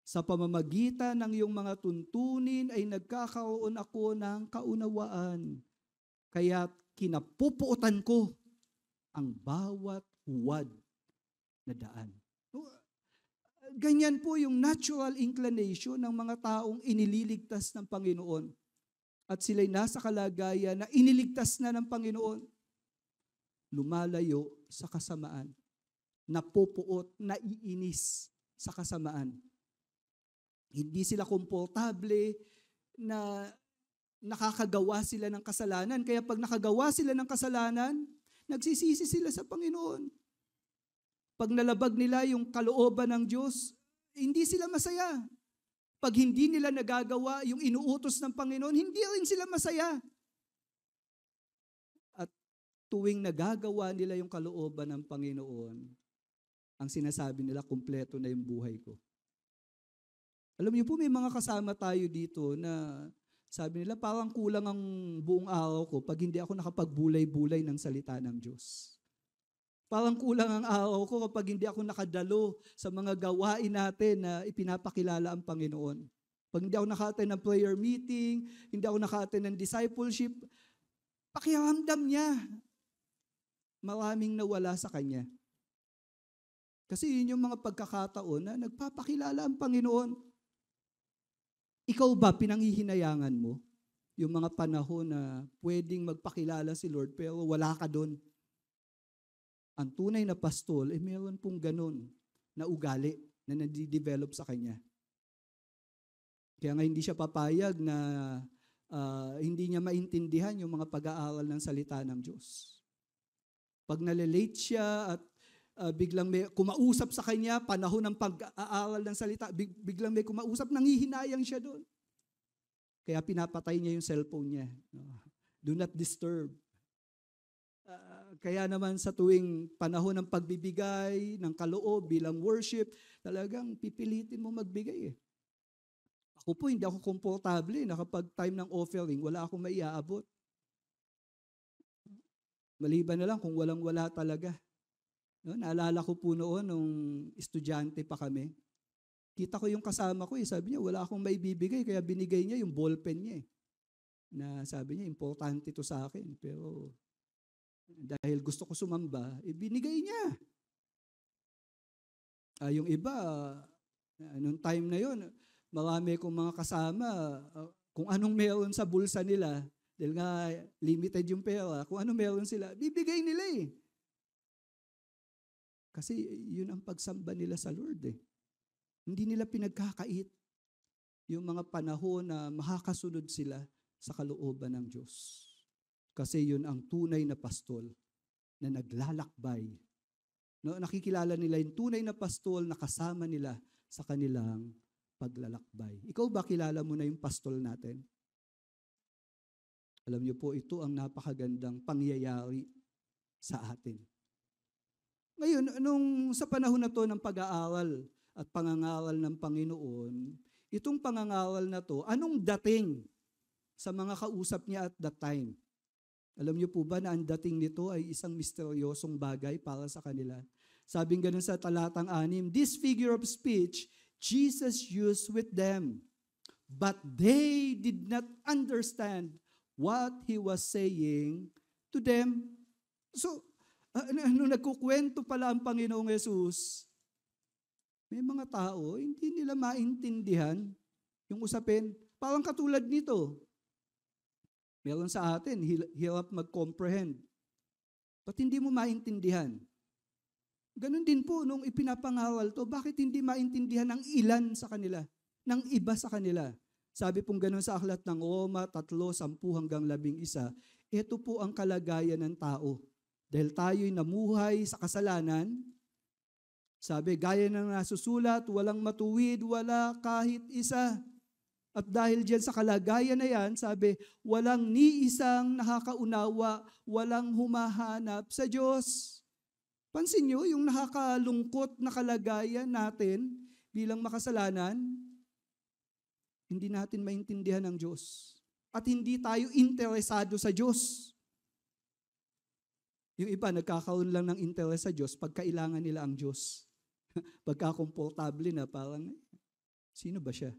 Sa pamamagitan ng iyong mga tuntunin ay nagkakaroon ako ng kaunawaan. Kaya kinapupuotan ko ang bawat huwad na daan. Ganyan po yung natural inclination ng mga taong inililigtas ng Panginoon. At sila'y nasa kalagayan na iniligtas na ng Panginoon. Lumalayo sa kasamaan. Napupuot, naiinis sa kasamaan. Hindi sila komportable na nakakagawa sila ng kasalanan. Kaya pag nakagawa sila ng kasalanan, nagsisisi sila sa Panginoon. Pag nalabag nila yung kalooban ng Diyos, hindi sila masaya. Pag hindi nila nagagawa yung inuutos ng Panginoon, hindi rin sila masaya. At tuwing nagagawa nila yung kalooban ng Panginoon, ang sinasabi nila, kumpleto na yung buhay ko. Alam niyo po, may mga kasama tayo dito na sabi nila, parang kulang ang buong araw ko pag hindi ako nakapagbulay-bulay ng salita ng Diyos. Parang kulang ang araw ko kapag hindi ako nakadalo sa mga gawain natin na ipinapakilala ang Panginoon. Pag hindi ako naka-attend ng prayer meeting, hindi ako naka-attend ng discipleship, pakiramdam niya, maraming nawala sa kanya. Kasi yun yung mga pagkakataon na nagpapakilala ang Panginoon. Ikaw ba, pinanghihinayangan mo yung mga panahon na pwedeng magpakilala si Lord pero wala ka doon? Ang tunay na pastol, meron pong ganun na ugali na nadidevelop sa kanya. Kaya nga hindi siya papayag na hindi niya maintindihan yung mga pag-aaral ng salita ng Diyos. Pag nalilate siya at biglang may kumausap sa kanya, panahon ng pag-aaral ng salita, biglang may kumausap, nanghihinayang siya doon. Kaya pinapatay niya yung cellphone niya. No? Do not disturb. Kaya naman sa tuwing panahon ng pagbibigay, ng kaloob bilang worship, talagang pipilitin mo magbigay eh. Ako po, hindi ako komportable na kapag time ng offering, wala akong maiaabot. Maliban na lang kung walang-wala talaga. No, naalala ko po noon, nung estudyante pa kami, kita ko yung kasama ko, sabi niya, wala akong maibibigay, kaya binigay niya yung ballpen niya eh. Na sabi niya, importante to sa akin. Pero dahil gusto ko sumamba, binigay niya. Yung iba, nung time na yon, marami kong mga kasama, kung anong meron sa bulsa nila, dahil nga limited yung pera, kung anong meron sila, bibigay nila eh. Kasi yun ang pagsamba nila sa Lord eh. Hindi nila pinagkakait yung mga panahon na makakasunod sila sa kalooban ng Diyos. Kasi yun ang tunay na pastol na naglalakbay. No, nakikilala nila yung tunay na pastol na kasama nila sa kanilang paglalakbay. Ikaw ba kilala mo na yung pastol natin? Alam niyo po, ito ang napakagandang pangyayari sa atin. Ngayon, sa panahon na to ng pag-aaral at pangangaral ng Panginoon, itong pangangaral na to, anong dating sa mga kausap niya at that time? Alam niyo po ba na ang dating nito ay isang misteryosong bagay para sa kanila? Sabing ganun sa talatang 6, this figure of speech Jesus used with them, but they did not understand what He was saying to them. So, nung nagkukwento pala ang Panginoong Yesus, may mga tao, hindi nila maintindihan yung usapin. Parang katulad nito. Meron sa atin, hirap mag-comprehend. Ba't hindi mo maintindihan? Ganon din po nung ipinapangaral to, bakit hindi maintindihan ng ilan sa kanila, ng iba sa kanila? Sabi pong ganon sa aklat ng Roma 3:10-11, ito po ang kalagayan ng tao. Dahil tayo'y namuhay sa kasalanan, sabi, gaya ng nasusulat, walang matuwid, wala kahit isa. At dahil diyan sa kalagayan na yan, sabi, walang ni isang nakakaunawa, walang humahanap sa Diyos. Pansin nyo, yung nakakalungkot na kalagayan natin bilang makasalanan, hindi natin maintindihan ang Diyos. At hindi tayo interesado sa Diyos. Yung iba, nagkakaroon lang ng interes sa Diyos pag kailangan nila ang Diyos. Pagka-komportable na, parang, sino ba siya?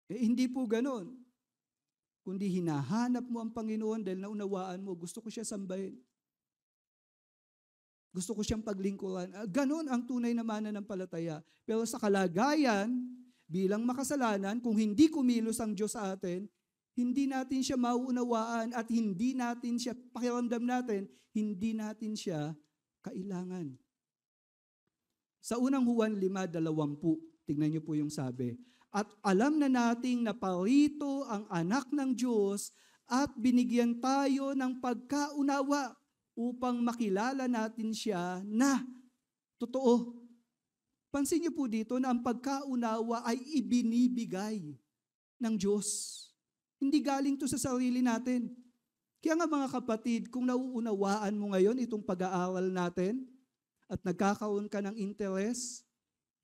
Hindi po ganon. Kundi hinahanap mo ang Panginoon dahil naunawaan mo, gusto ko siya sambahin. Gusto ko siyang paglingkuran. Ganon ang tunay na mananampalataya. Pero sa kalagayan, bilang makasalanan, kung hindi kumilos ang Diyos sa atin, hindi natin siya mauunawaan at hindi natin siya, pakiramdam natin, hindi natin siya kailangan. Sa unang Juan 5:20, tignan niyo po yung sabi, at alam na nating naparito ang anak ng Diyos at binigyan tayo ng pagkaunawa upang makilala natin siya na totoo. Pansin niyo po dito na ang pagkaunawa ay ibinibigay ng Diyos. Hindi galing to sa sarili natin. Kaya nga mga kapatid, kung nauunawaan mo ngayon itong pag-aaral natin at nagkakaroon ka ng interes,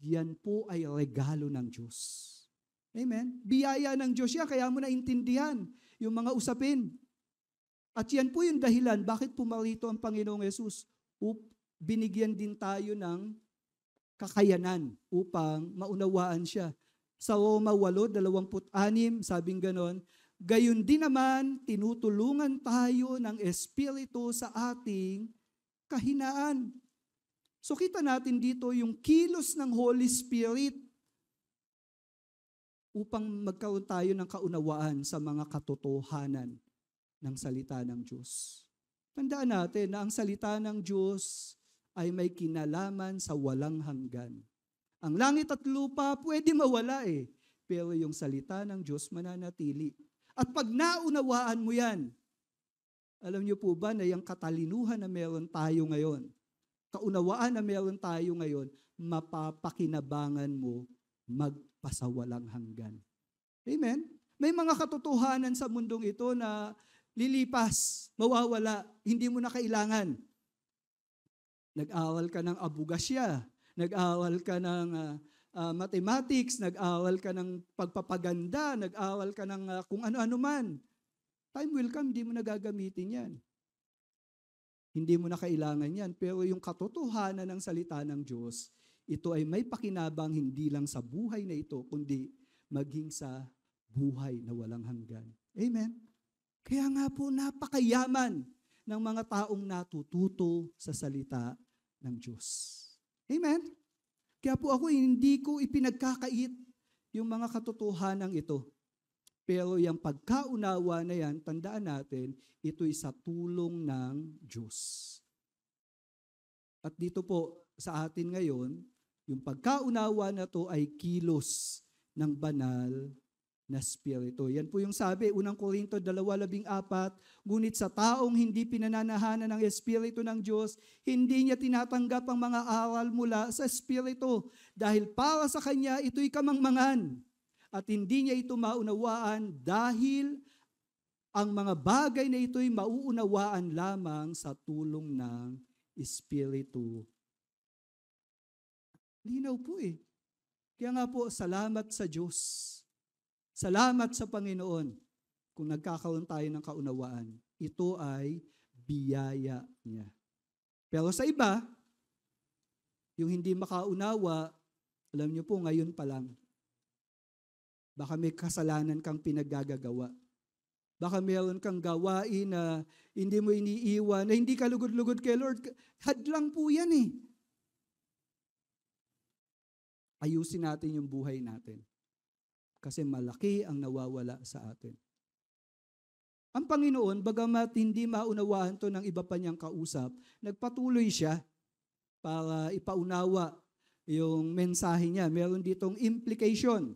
yan po ay regalo ng Diyos. Amen? Biyaya ng Diyos yan, kaya mo naintindihan yung mga usapin. At yan po yung dahilan, bakit pumarito ang Panginoong Yesus? Binigyan din tayo ng kakayanan upang maunawaan siya. Sa Roma 8:26, sabing ganon, gayon din naman, tinutulungan tayo ng Espiritu sa ating kahinaan. So kita natin dito yung kilos ng Holy Spirit upang magkaroon tayo ng kaunawaan sa mga katotohanan ng salita ng Diyos. Tandaan natin na ang salita ng Diyos ay may kinalaman sa walang hanggan. Ang langit at lupa pwede mawala pero yung salita ng Diyos mananatili. At pag naunawaan mo yan, alam niyo po ba na yung katalinuhan na meron tayo ngayon, kaunawaan na meron tayo ngayon, mapapakinabangan mo magpasawalang hanggan. Amen? May mga katotohanan sa mundong ito na lilipas, mawawala, hindi mo na kailangan. Nag-aral ka ng abugasya, nag-aral ka ng mathematics, nag-aral ka ng pagpapaganda, nag-aral ka ng kung ano-ano man. Time will come, hindi mo na gagamitin yan. Hindi mo na kailangan yan. Pero yung katotohanan ng salita ng Diyos, ito ay may pakinabang hindi lang sa buhay na ito, kundi maging sa buhay na walang hanggan. Amen? Kaya nga po, napakayaman ng mga taong natututo sa salita ng Diyos. Amen? Kaya po ako, hindi ko ipinagkakait yung mga katotohanan ito. Pero yung pagkaunawa na yan, tandaan natin, ito'y sa tulong ng Diyos. At dito po sa atin ngayon, yung pagkaunawa na to ay kilos ng banal na Espiritu. Yan po yung sabi, 1 Korinto 2:14, ngunit sa taong hindi pinananahanan ng Espiritu ng Diyos, hindi niya tinatanggap ang mga aral mula sa Espiritu. Dahil para sa kanya, ito'y kamangmangan. At hindi niya ito maunawaan dahil ang mga bagay na ito'y mauunawaan lamang sa tulong ng Espiritu. Linaw po eh. Kaya nga po, salamat sa Diyos. Salamat sa Panginoon kung nagkakaroon tayo ng kaunawaan. Ito ay biyaya niya. Pero sa iba, yung hindi makaunawa, alam niyo po, ngayon pa lang, baka may kasalanan kang pinaggagawa. Baka meron kang gawain na hindi mo iniiwan, na hindi ka lugod-lugod kay Lord. Hadlang po yan eh. Ayusin natin yung buhay natin. Kasi malaki ang nawawala sa atin. Ang Panginoon, bagamat hindi maunawaan to ng iba pa niyang kausap, nagpatuloy siya para ipaunawa yung mensahe niya. Meron ditong implication.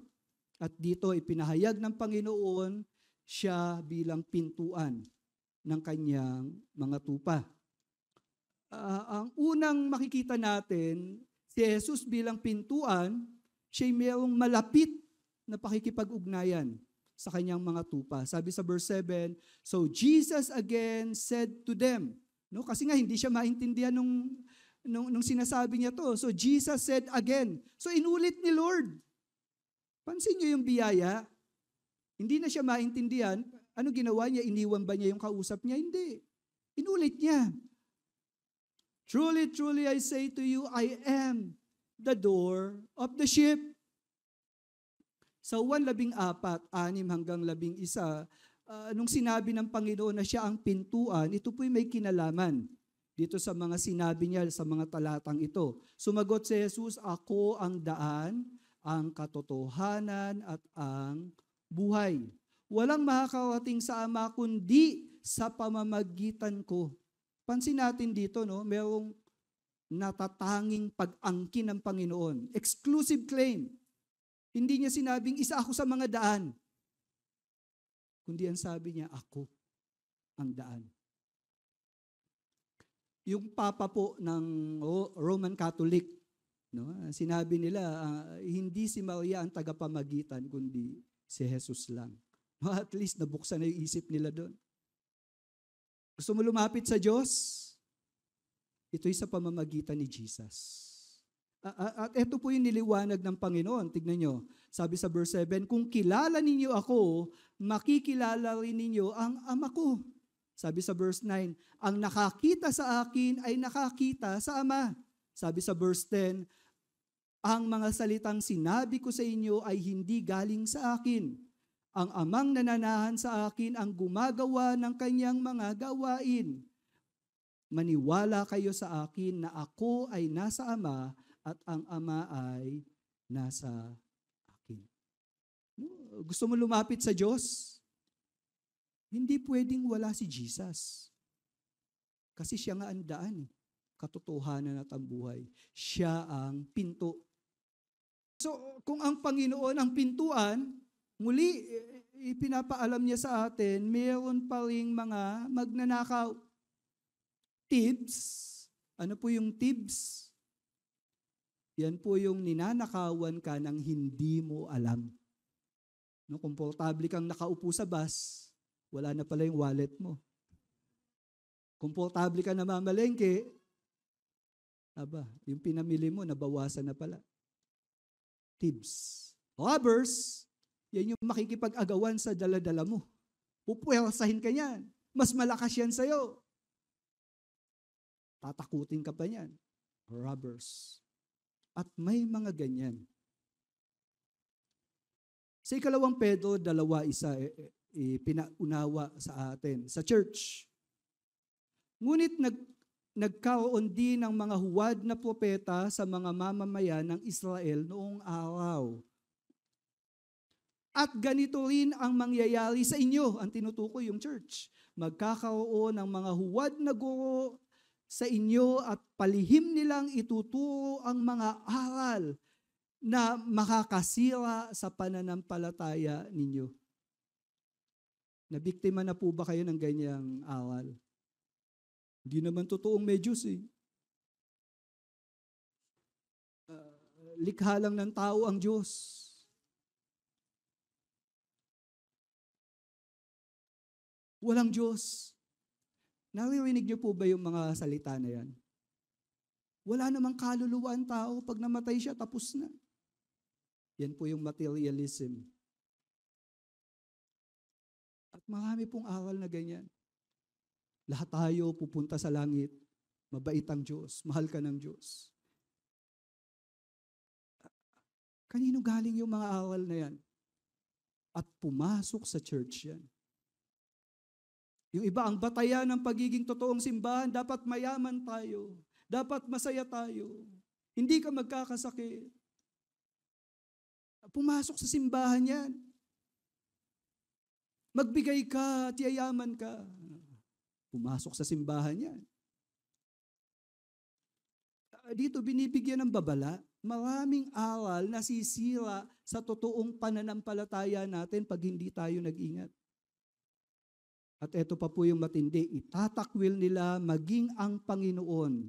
At dito ipinahayag ng Panginoon siya bilang pintuan ng kanyang mga tupa. Ang unang makikita natin, si Jesus bilang pintuan, siya'y mayroong malapit na pakikipag-ugnayan sa kanyang mga tupa. Sabi sa verse 7, so Jesus again said to them, no? Kasi nga hindi siya maintindihan nung sinasabi niya to. So Jesus said again. So inulit ni Lord. Pansin niyo yung biyaya, hindi na siya maintindihan. Ano ginawa niya? Iniwan ba niya yung kausap niya? Hindi. Inulit niya. Truly, truly, I say to you, I am the door of the sheep. Sa 1:14, 6 hanggang 11, nung sinabi ng Panginoon na siya ang pintuan, ito po'y may kinalaman dito sa mga sinabi niya sa mga talatang ito. Sumagot si Jesus, ako ang daan, ang katotohanan at ang buhay. Walang makakarating sa Ama kundi sa pamamagitan ko. Pansin natin dito, no? Merong natatanging pag-angkin ng Panginoon. Exclusive claim. Hindi niya sinabing, isa ako sa mga daan. Kundi ang sabi niya, ako ang daan. Yung Papa po ng Roman Catholic, no? Sinabi nila, hindi si Maria ang tagapamagitan, kundi si Jesus lang. No, at least nabuksan na yung isip nila doon. Gusto mo lumapit sa Diyos? Ito'y sa pamamagitan ni Jesus. At ito po yung niliwanag ng Panginoon. Tignan nyo. Sabi sa verse 7, kung kilala ninyo ako, makikilala rin ninyo ang Ama ko. Sabi sa verse 9, ang nakakita sa akin ay nakakita sa Ama. Sabi sa verse 10, ang mga salitang sinabi ko sa inyo ay hindi galing sa akin. Ang Amang nananahan sa akin ang gumagawa ng kanyang mga gawain. Maniwala kayo sa akin na ako ay nasa Ama at ang Ama ay nasa akin. Gusto mo lumapit sa Diyos? Hindi pwedeng wala si Jesus. Kasi siya nga ang daan, katotohanan at ang buhay. Siya ang pinto. So, kung ang Panginoon ang pintuan, muli, ipinapaalam niya sa atin, mayroon pa ring mga magnanakaw. Thieves. Ano po yung thieves? Yan po yung ninanakawan ka ng hindi mo alam. No, komportable kang nakaupo sa bus, wala na pala yung wallet mo. Komportable ka na mamalengke, yung pinamili mo, nabawasan na pala. Thieves. Robbers, yan yung makikipag-agawan sa dala-dala mo. Pupwersahin ka niyan. Mas malakas yan sa'yo. Tatakutin ka pa niyan. Robbers. At may mga ganyan. Sa 2 Pedro 2:1, pinaunawa sa atin, sa church. Ngunit nagkaroon din ng mga huwad na propeta sa mga mamamayan ng Israel noong araw. At ganito rin ang mangyayari sa inyo, ang tinutukoy yung church. Magkakaroon ng mga huwad na guro sa inyo at palihim nilang ituturo ang mga aral na makakasira sa pananampalataya ninyo. Nabiktima na po ba kayo ng ganyang aral? Hindi naman totoong may Diyos eh. Likha lang ng tao ang Diyos. Walang Diyos. Naririnig niyo po ba yung mga salita na yan? Wala namang kaluluwa ang tao. Pag namatay siya, tapos na. Yan po yung materialism. At marami pong aral na ganyan. Lahat tayo pupunta sa langit. Mabait ang Diyos. Mahal ka ng Diyos. Kanino galing yung mga aral na yan? At pumasok sa church yan. Yung iba, ang batayan ng pagiging totoong simbahan, dapat mayaman tayo. Dapat masaya tayo. Hindi ka magkakasakit. Pumasok sa simbahan yan. Magbigay ka at yayaman ka. Pumasok sa simbahan yan. Dito, binibigyan ng babala. Maraming aral na sisira sa totoong pananampalataya natin pag hindi tayo nag-ingat. At eto pa po yung matindi, itatakwil nila maging ang Panginoon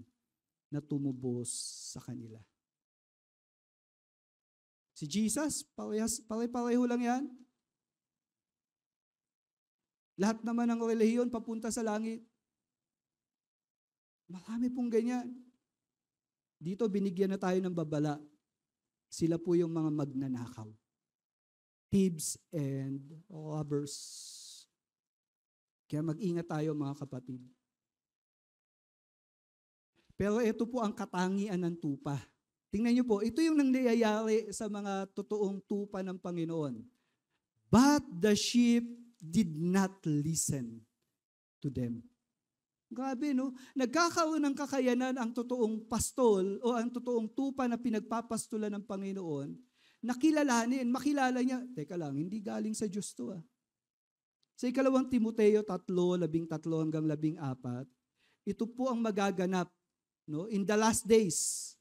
na tumubos sa kanila. Si Jesus, pare-pareho lang yan. Lahat naman ng relihiyon papunta sa langit. Marami pong ganyan. Dito binigyan na tayo ng babala. Sila po yung mga magnanakaw. Thieves and robbers. Kaya mag-ingat tayo mga kapatid. Pero ito po ang katangian ng tupa. Tingnan niyo po, ito yung nangyayari sa mga totoong tupa ng Panginoon. But the sheep did not listen to them. Grabe, no? Nagkakaroon ng kakayanan ang totoong pastol o ang totoong tupa na pinagpapastulan ng Panginoon, nakilalanin, makilala niya, teka lang, hindi galing sa Diyos to ah. Sa 2 Timoteo 3:13-14, ito po ang magaganap, no? In the last days.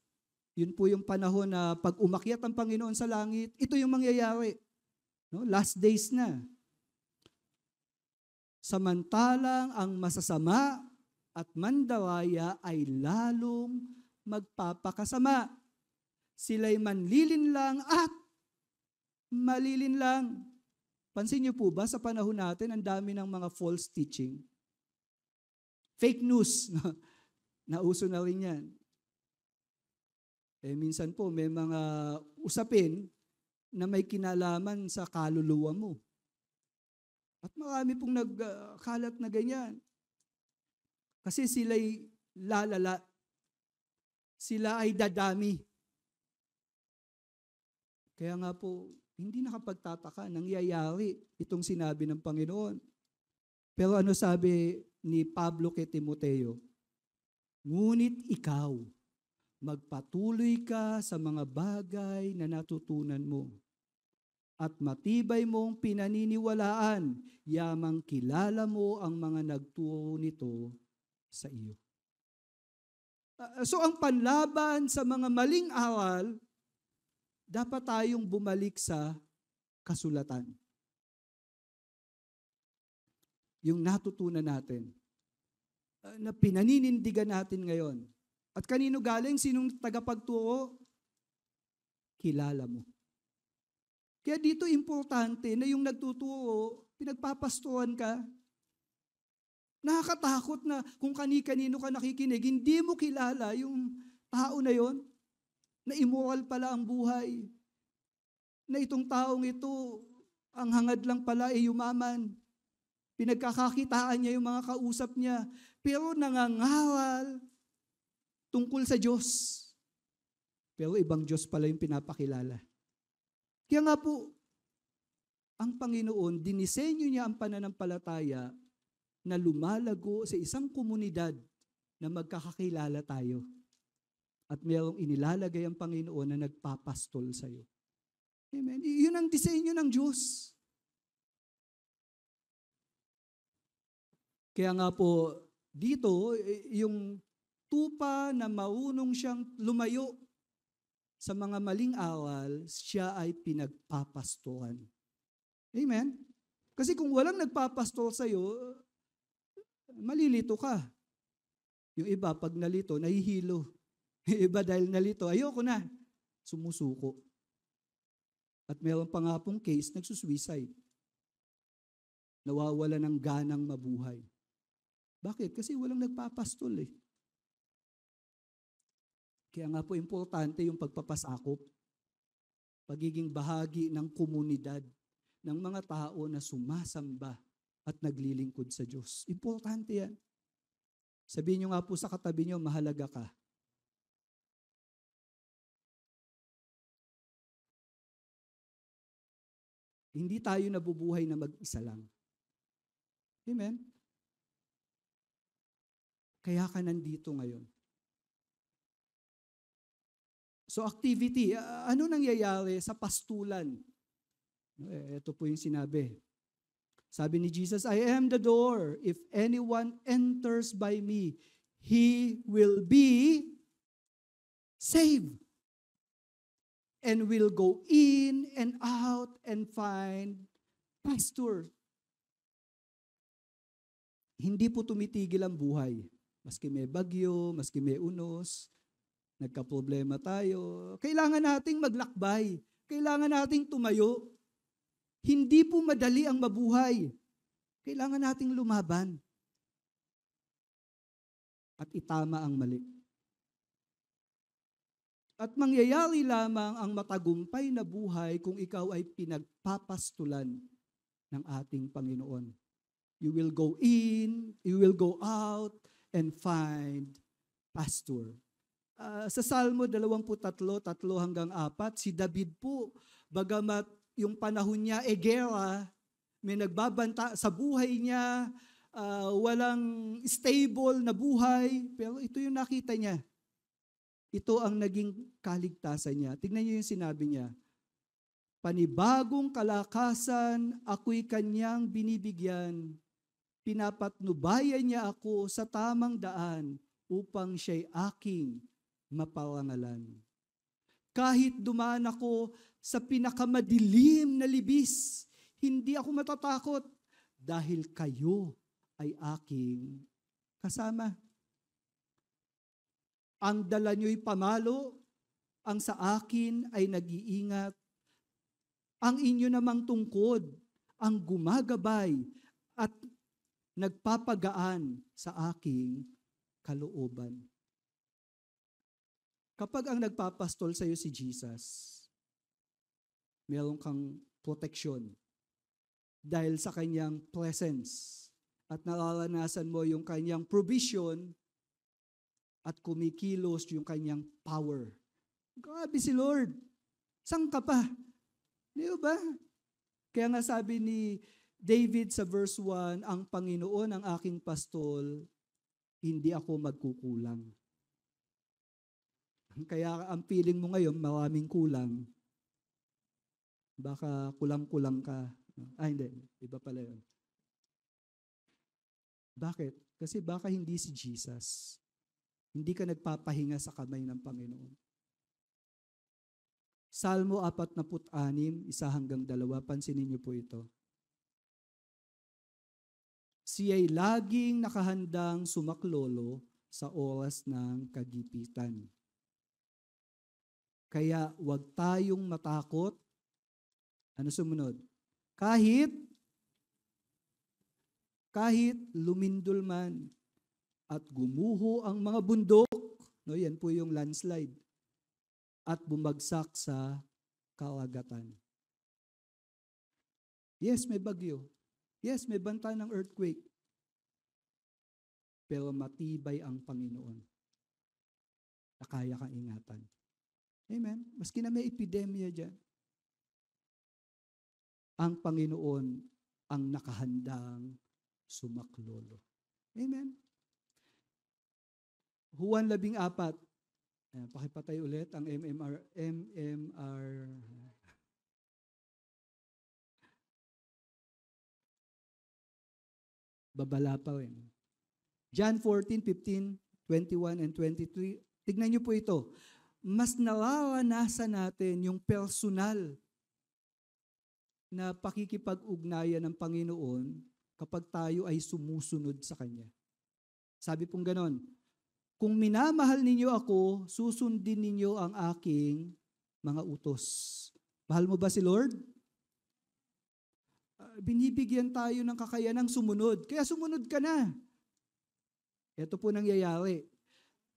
Yun po yung panahon na pag umakyat ang Panginoon sa langit, ito yung mangyayari. No? Last days na. Samantalang ang masasama at mandawaya ay lalong magpapakasama. Sila'y manlilinlang at malilinlang. Pansin niyo po ba sa panahon natin, ang dami ng mga false teaching? Fake news. Nauso na rin yan. Minsan po may mga usapin na may kinalaman sa kaluluwa mo. At marami pong nagkalat na ganyan. Kasi sila'y lalala. Sila ay dadami. Kaya nga po, hindi nakapagtataka, nangyayari itong sinabi ng Panginoon. Pero ano sabi ni Pablo kay Timoteo? Ngunit ikaw, magpatuloy ka sa mga bagay na natutunan mo at matibay mong pinaniniwalaan, yamang kilala mo ang mga nagturo nito sa iyo. So ang panlaban sa mga maling aral, dapat tayong bumalik sa kasulatan. Yung natutunan natin, na pinaninindigan natin ngayon. At kanino galing? Sinong tagapagturo? Kilala mo. Kaya dito importante na yung nagtuturo, pinagpapastuhan ka. Nakakatakot na kung kani-kanino ka nakikinig, hindi mo kilala yung tao na yon, na immoral pala ang buhay. Na itong taong ito, ang hangad lang pala ay yumaman. Pinagkakakitaan niya yung mga kausap niya, pero nangangaral tungkol sa Diyos. Pero ibang Diyos pala yung pinapakilala. Kaya nga po, ang Panginoon, dinisenyo niya ang pananampalataya na lumalago sa isang komunidad na magkakakilala tayo. At mayroong inilalagay ang Panginoon na nagpapastol sa iyo. Amen. Yun ang disenyo ng Diyos. Kaya nga po, dito, yung tupa na marunong siyang lumayo sa mga maling aral, siya ay pinagpapastoran. Amen? Kasi kung walang nagpapastol sa iyo, malilito ka. Yung iba, pag nalito, nahihilo. Yung iba dahil nalito, ayoko na. Sumusuko. At meron pa nga pong case, nagsusuicide. Nawawala ng ganang mabuhay. Bakit? Kasi walang nagpapastol eh. Kaya nga po importante yung pagpapasakop. Pagiging bahagi ng komunidad ng mga tao na sumasamba at naglilingkod sa Diyos. Importante yan. Sabihin nyo nga po sa katabi nyo, mahalaga ka. Hindi tayo nabubuhay na mag-isa lang. Amen? Kaya ka nandito ngayon. So activity, ano nangyayari sa pastulan? Ito po yung sinabi. Sabi ni Jesus, I am the door. If anyone enters by me, he will be saved. And will go in and out and find pasture. Hindi po tumitigil ang buhay. Maski may bagyo, maski may unos, nagka-problema tayo. Kailangan nating maglakbay. Kailangan nating tumayo. Hindi po madali ang mabuhay. Kailangan nating lumaban. At itama ang mali. At mangyayari lamang ang matagumpay na buhay kung ikaw ay pinagpapastulan ng ating Panginoon. You will go in, you will go out, and find pasture. Sa Salmo 23, 3-4, si David po, bagamat yung panahon niya, gera, may nagbabanta sa buhay niya, walang stable na buhay, pero ito yung nakita niya. Ito ang naging kaligtasan niya. Tignan niyo yung sinabi niya. Panibagong kalakasan, ako'y kanyang binibigyan. Pinapatnubayan niya ako sa tamang daan upang siya'y aking maparangalan. Kahit dumaan ako sa pinakamadilim na libis, hindi ako matatakot dahil kayo ay aking kasama. Ang dala niyo'y pamalo, ang sa akin ay nag-iingat. Ang inyo namang tungkod, ang gumagabay at nagpapagaan sa aking kalooban. Kapag ang nagpapastol sa iyo si Jesus, meron kang proteksyon dahil sa kanyang presence at nararanasan mo yung kanyang provision at kumikilos yung kanyang power. Grabe si Lord. Saan ka pa? Di ba? Kaya nga sabi ni David sa verse 1, ang Panginoon ang aking pastol, hindi ako magkukulang. Kaya ang feeling mo ngayon, maraming kulang. Baka kulang-kulang ka. Hindi. Iba pala yun. Bakit? Kasi baka hindi si Jesus. Hindi ka nagpapahinga sa kamay ng Panginoon. Salmo 46, 1-2, pansinin niyo po ito. Siya'y laging nakahandang sumaklolo sa oras ng kagipitan. Kaya huwag tayong matakot Ano sumunod? Kahit lumindol man at gumuho ang mga bundok, no, yan po yung landslide, at bumagsak sa karagatan. Yes, may bagyo. Yes, may banta ng earthquake. Pero matibay ang Panginoon na kaya kang ingatan. Amen? Maski na may epidemya dyan, ang Panginoon ang nakahandang sumaklolo. Amen? Juan 14. Ayan, pakipatay ulit ang MMR. Babala pa rin. John 14, 15, 21, and 23. Tignan niyo po ito. Mas nararanasan natin yung personal na pakikipag-ugnayan ng Panginoon kapag tayo ay sumusunod sa Kanya. Sabi pong ganon, kung minamahal ninyo ako, susundin ninyo ang aking mga utos. Mahal mo ba si Lord? Binibigyan tayo ng kakayanang sumunod. Kaya sumunod ka na. Ito po nangyayari.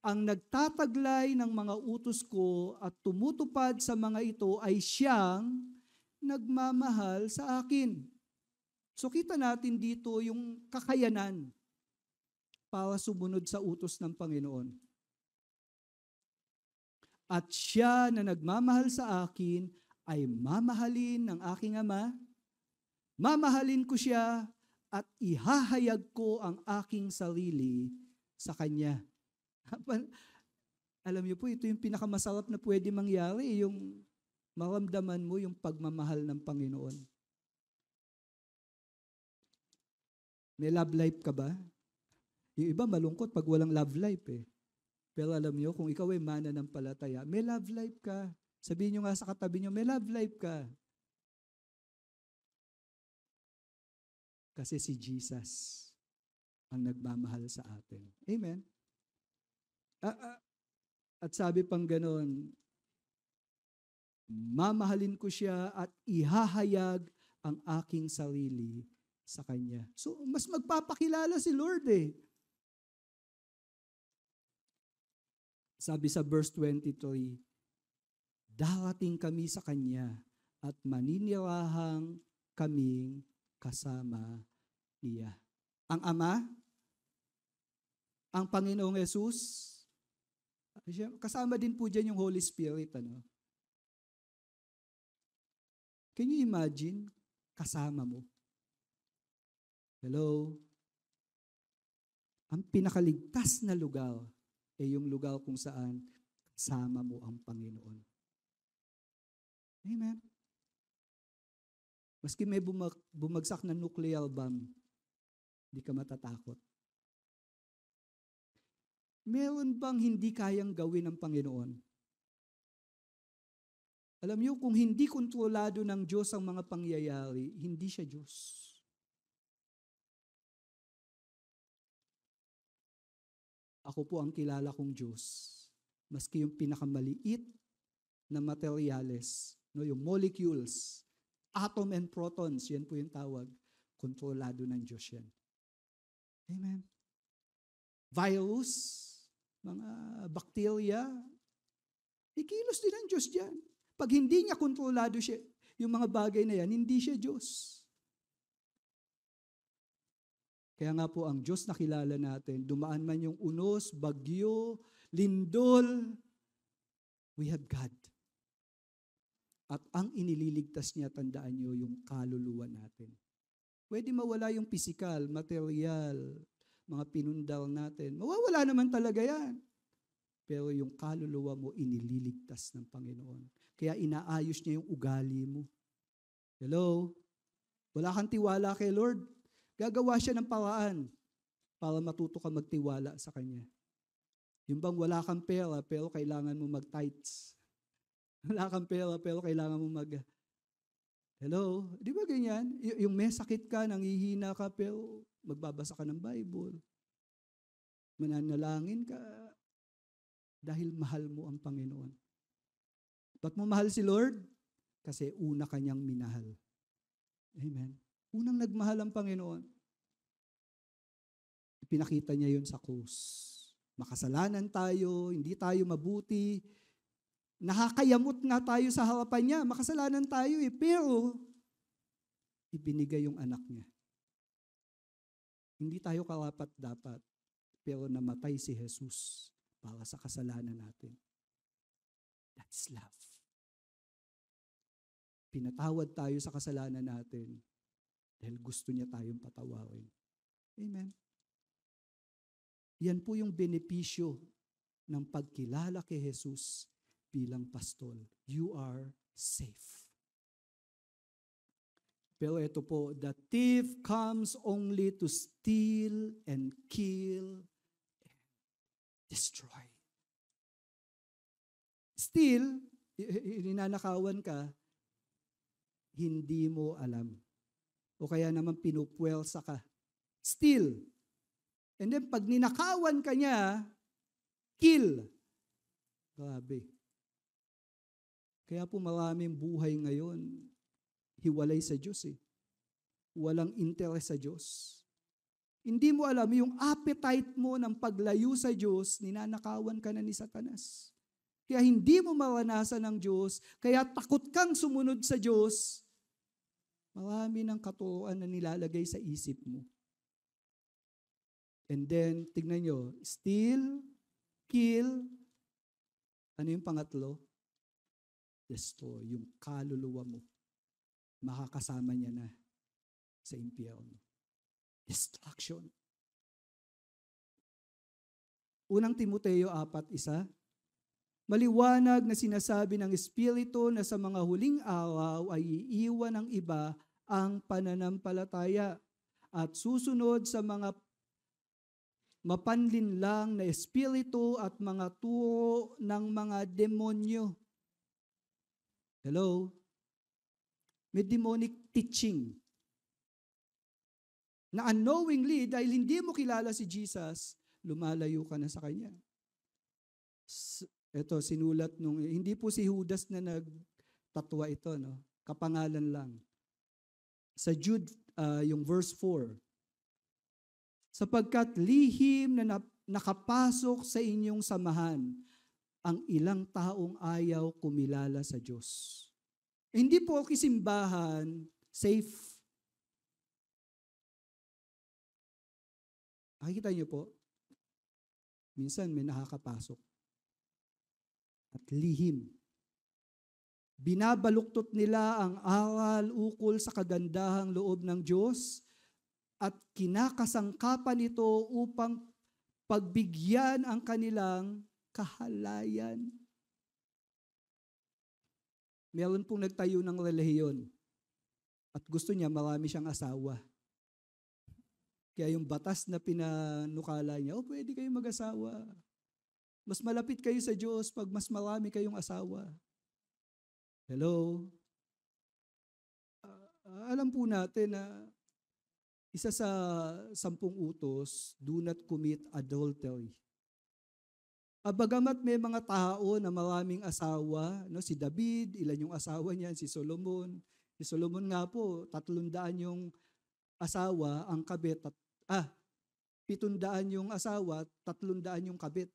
Ang nagtataglay ng mga utos ko at tumutupad sa mga ito ay siyang nagmamahal sa akin. So kita natin dito yung kakayanan para sumunod sa utos ng Panginoon. At siya na nagmamahal sa akin ay mamahalin ng aking Ama. Mamahalin ko siya at ihahayag ko ang aking sarili sa Kanya. Alam niyo po, ito yung pinakamasarap na pwede mangyari, yung maramdaman mo yung pagmamahal ng Panginoon. May love life ka ba? Yung iba malungkot pag walang love life eh. Pero alam niyo, kung ikaw ay mananampalataya, may love life ka. Sabihin niyo nga sa katabi niyo, may love life ka. Kasi si Jesus ang nagmamahal sa atin. Amen? At sabi pang ganon, mamahalin ko siya at ihahayag ang aking sarili sa Kanya. So, mas magpapakilala si Lord eh. Sabi sa verse 23, darating kami sa Kanya at maninirahang kaming kasama niya. Ang Ama, ang Panginoong Yesus, kasama din po dyan yung Holy Spirit. Ano? Can you imagine? Kasama mo. Hello? Ang pinakaligtas na lugar ay yung lugar kung saan kasama mo ang Panginoon. Amen? Maski may bumagsak na nuclear bomb, hindi ka matatakot. Meron bang hindi kayang gawin ng Panginoon? Alam niyo, kung hindi kontrolado ng Diyos ang mga pangyayari, hindi siya Diyos. Ako po ang kilala kong Diyos. Maski yung pinakamaliit na materyales, no, yung molecules, atom and protons, yan po yung tawag, kontrolado ng Diyos yan. Amen. Virus, mga bakterya, ikilos din ng Diyos dyan. Pag hindi niya kontrolado siya, yung mga bagay na yan, hindi siya Diyos. Kaya nga po ang Diyos na kilala natin, dumaan man yung unos, bagyo, lindol, we have God. At ang inililigtas niya, tandaan niyo, yung kaluluwa natin. Pwede mawala yung physical, material, mga pinundal natin. Mawawala naman talaga yan. Pero yung kaluluwa mo, inililigtas ng Panginoon. Kaya inaayos niya yung ugali mo. Hello? Wala kang tiwala kay Lord? Gagawa siya ng paraan para matuto ka magtiwala sa Kanya. Yung bang wala kang pera pero kailangan mo mag-tithes. Wala kang pera pero kailangan mo Hello? Di ba ganyan? Yung may sakit ka, nanghihina ka pero magbabasa ka ng Bible. Mananalangin ka dahil mahal mo ang Panginoon. Ba't mo mahal si Lord? Kasi una kanyang minahal. Amen. Unang nagmahal ang Panginoon. Pinakita niya yun sa krus. Makasalanan tayo, hindi tayo mabuti. Nakakayamot nga tayo sa harapan niya. Makasalanan tayo pero ibinigay yung anak niya. Hindi tayo karapat-dapat, pero namatay si Jesus para sa kasalanan natin. That's love. Pinatawad tayo sa kasalanan natin dahil gusto niya tayong patawarin. Amen. Yan po yung benepisyo ng pagkilala kay Jesus bilang pastol. You are safe. Pero ito po, the thief comes only to steal and kill and destroy. Steal, ninanakawan ka, hindi mo alam. O kaya naman pinupwelsa ka. Steal. And then pag ninakawan ka niya, kill. Grabe. Kaya po maraming buhay ngayon, hiwalay sa Diyos eh. Walang interest sa Diyos. Hindi mo alam, yung appetite mo ng paglayo sa Diyos, ninanakawan ka na ni Satanas. Kaya hindi mo maranasan ng Diyos, kaya takot kang sumunod sa Diyos, marami ng katuruan na nilalagay sa isip mo. And then, tignan nyo, steal, kill, ano yung pangatlo? Destroy, yung kaluluwa mo. Makakasama niya na sa impyerno. Destruction. Unang Timoteo 4:1, maliwanag na sinasabi ng Espiritu na sa mga huling araw ay iiwan ng iba ang pananampalataya at susunod sa mga mapanlinlang na espiritu at mga turo ng mga demonyo. Hello? May demonic teaching na unknowingly, dahil hindi mo kilala si Jesus, lumalayo ka na sa Kanya. Ito, sinulat nung, hindi po si Judas na nagtatwa ito, no? Kapangalan lang. Sa Jude, yung verse 4, sapagkat lihim na nakapasok sa inyong samahan ang ilang taong ayaw kumilala sa Diyos. Hindi po kisimbahan safe. Nakikita niyo po, minsan may nakakapasok. At lihim. Binabaluktot nila ang aral ukol sa kagandahang loob ng Diyos at kinakasangkapan ito upang pagbigyan ang kanilang kahalayan. Meron pong nagtayo ng relihiyon at gusto niya marami siyang asawa. Kaya yung batas na pinanukala niya, pwede kayong mag-asawa. Mas malapit kayo sa Diyos pag mas marami kayong asawa. Hello? Alam po natin na isa sa 10 utos, do not commit adultery. Bagamat may mga tao na maraming asawa, no, si David, ilan yung asawa niya, si Solomon. Si Solomon nga po, 300 yung asawa, ang kabit, 700 yung asawa, 300 yung kabit.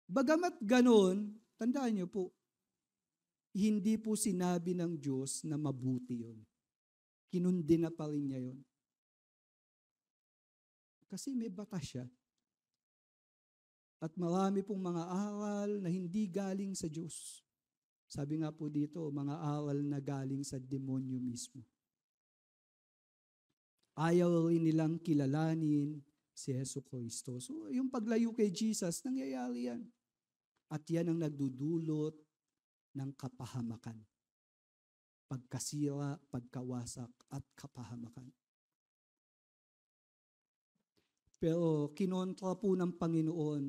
Bagamat ganon, tandaan niyo po, hindi po sinabi ng Diyos na mabuti yun. Kinundi na pa rin niya yun. Kasi may batas siya. At marami pong mga aral na hindi galing sa Diyos. Sabi nga po dito, mga aral na galing sa demonyo mismo. Ayaw rin nilang kilalanin si Jesucristo. So, yung paglayo kay Jesus, nangyayari yan. At yan ang nagdudulot ng kapahamakan. Pagkasira, pagkawasak, at kapahamakan. Pero kinontra po ng Panginoon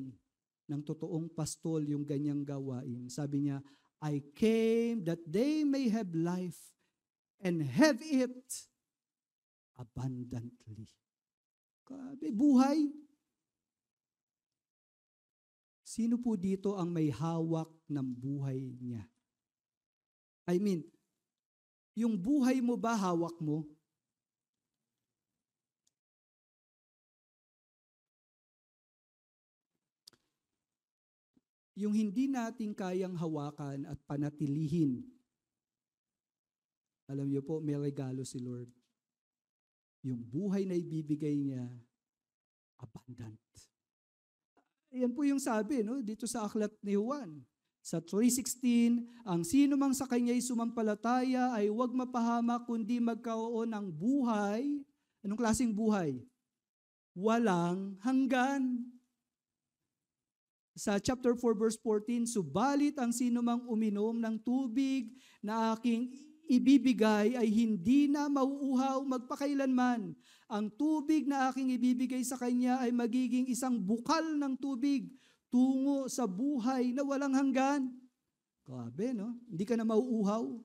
ng totoong pastol yung ganyang gawain. Sabi niya, I came that they may have life and have it abundantly. Grabe, buhay. Sino po dito ang may hawak ng buhay niya? I mean, yung buhay mo ba hawak mo? Yung hindi natin kayang hawakan at panatilihin. Alam niyo po, may regalo si Lord. Yung buhay na ibibigay niya, abundant. Yan po yung sabi, no, dito sa aklat ni Juan. Sa 3:16, ang sino mang sa kanya'y sumampalataya ay huwag mapahamak kundi magkaroon ng buhay. Anong klaseng buhay? Walang hanggan. Sa chapter 4 verse 14, subalit ang sino mang uminom ng tubig na aking ibibigay ay hindi na mauuhaw magpakailanman. Ang tubig na aking ibibigay sa kanya ay magiging isang bukal ng tubig tungo sa buhay na walang hanggan. Grabe, no? Hindi ka na mauuhaw.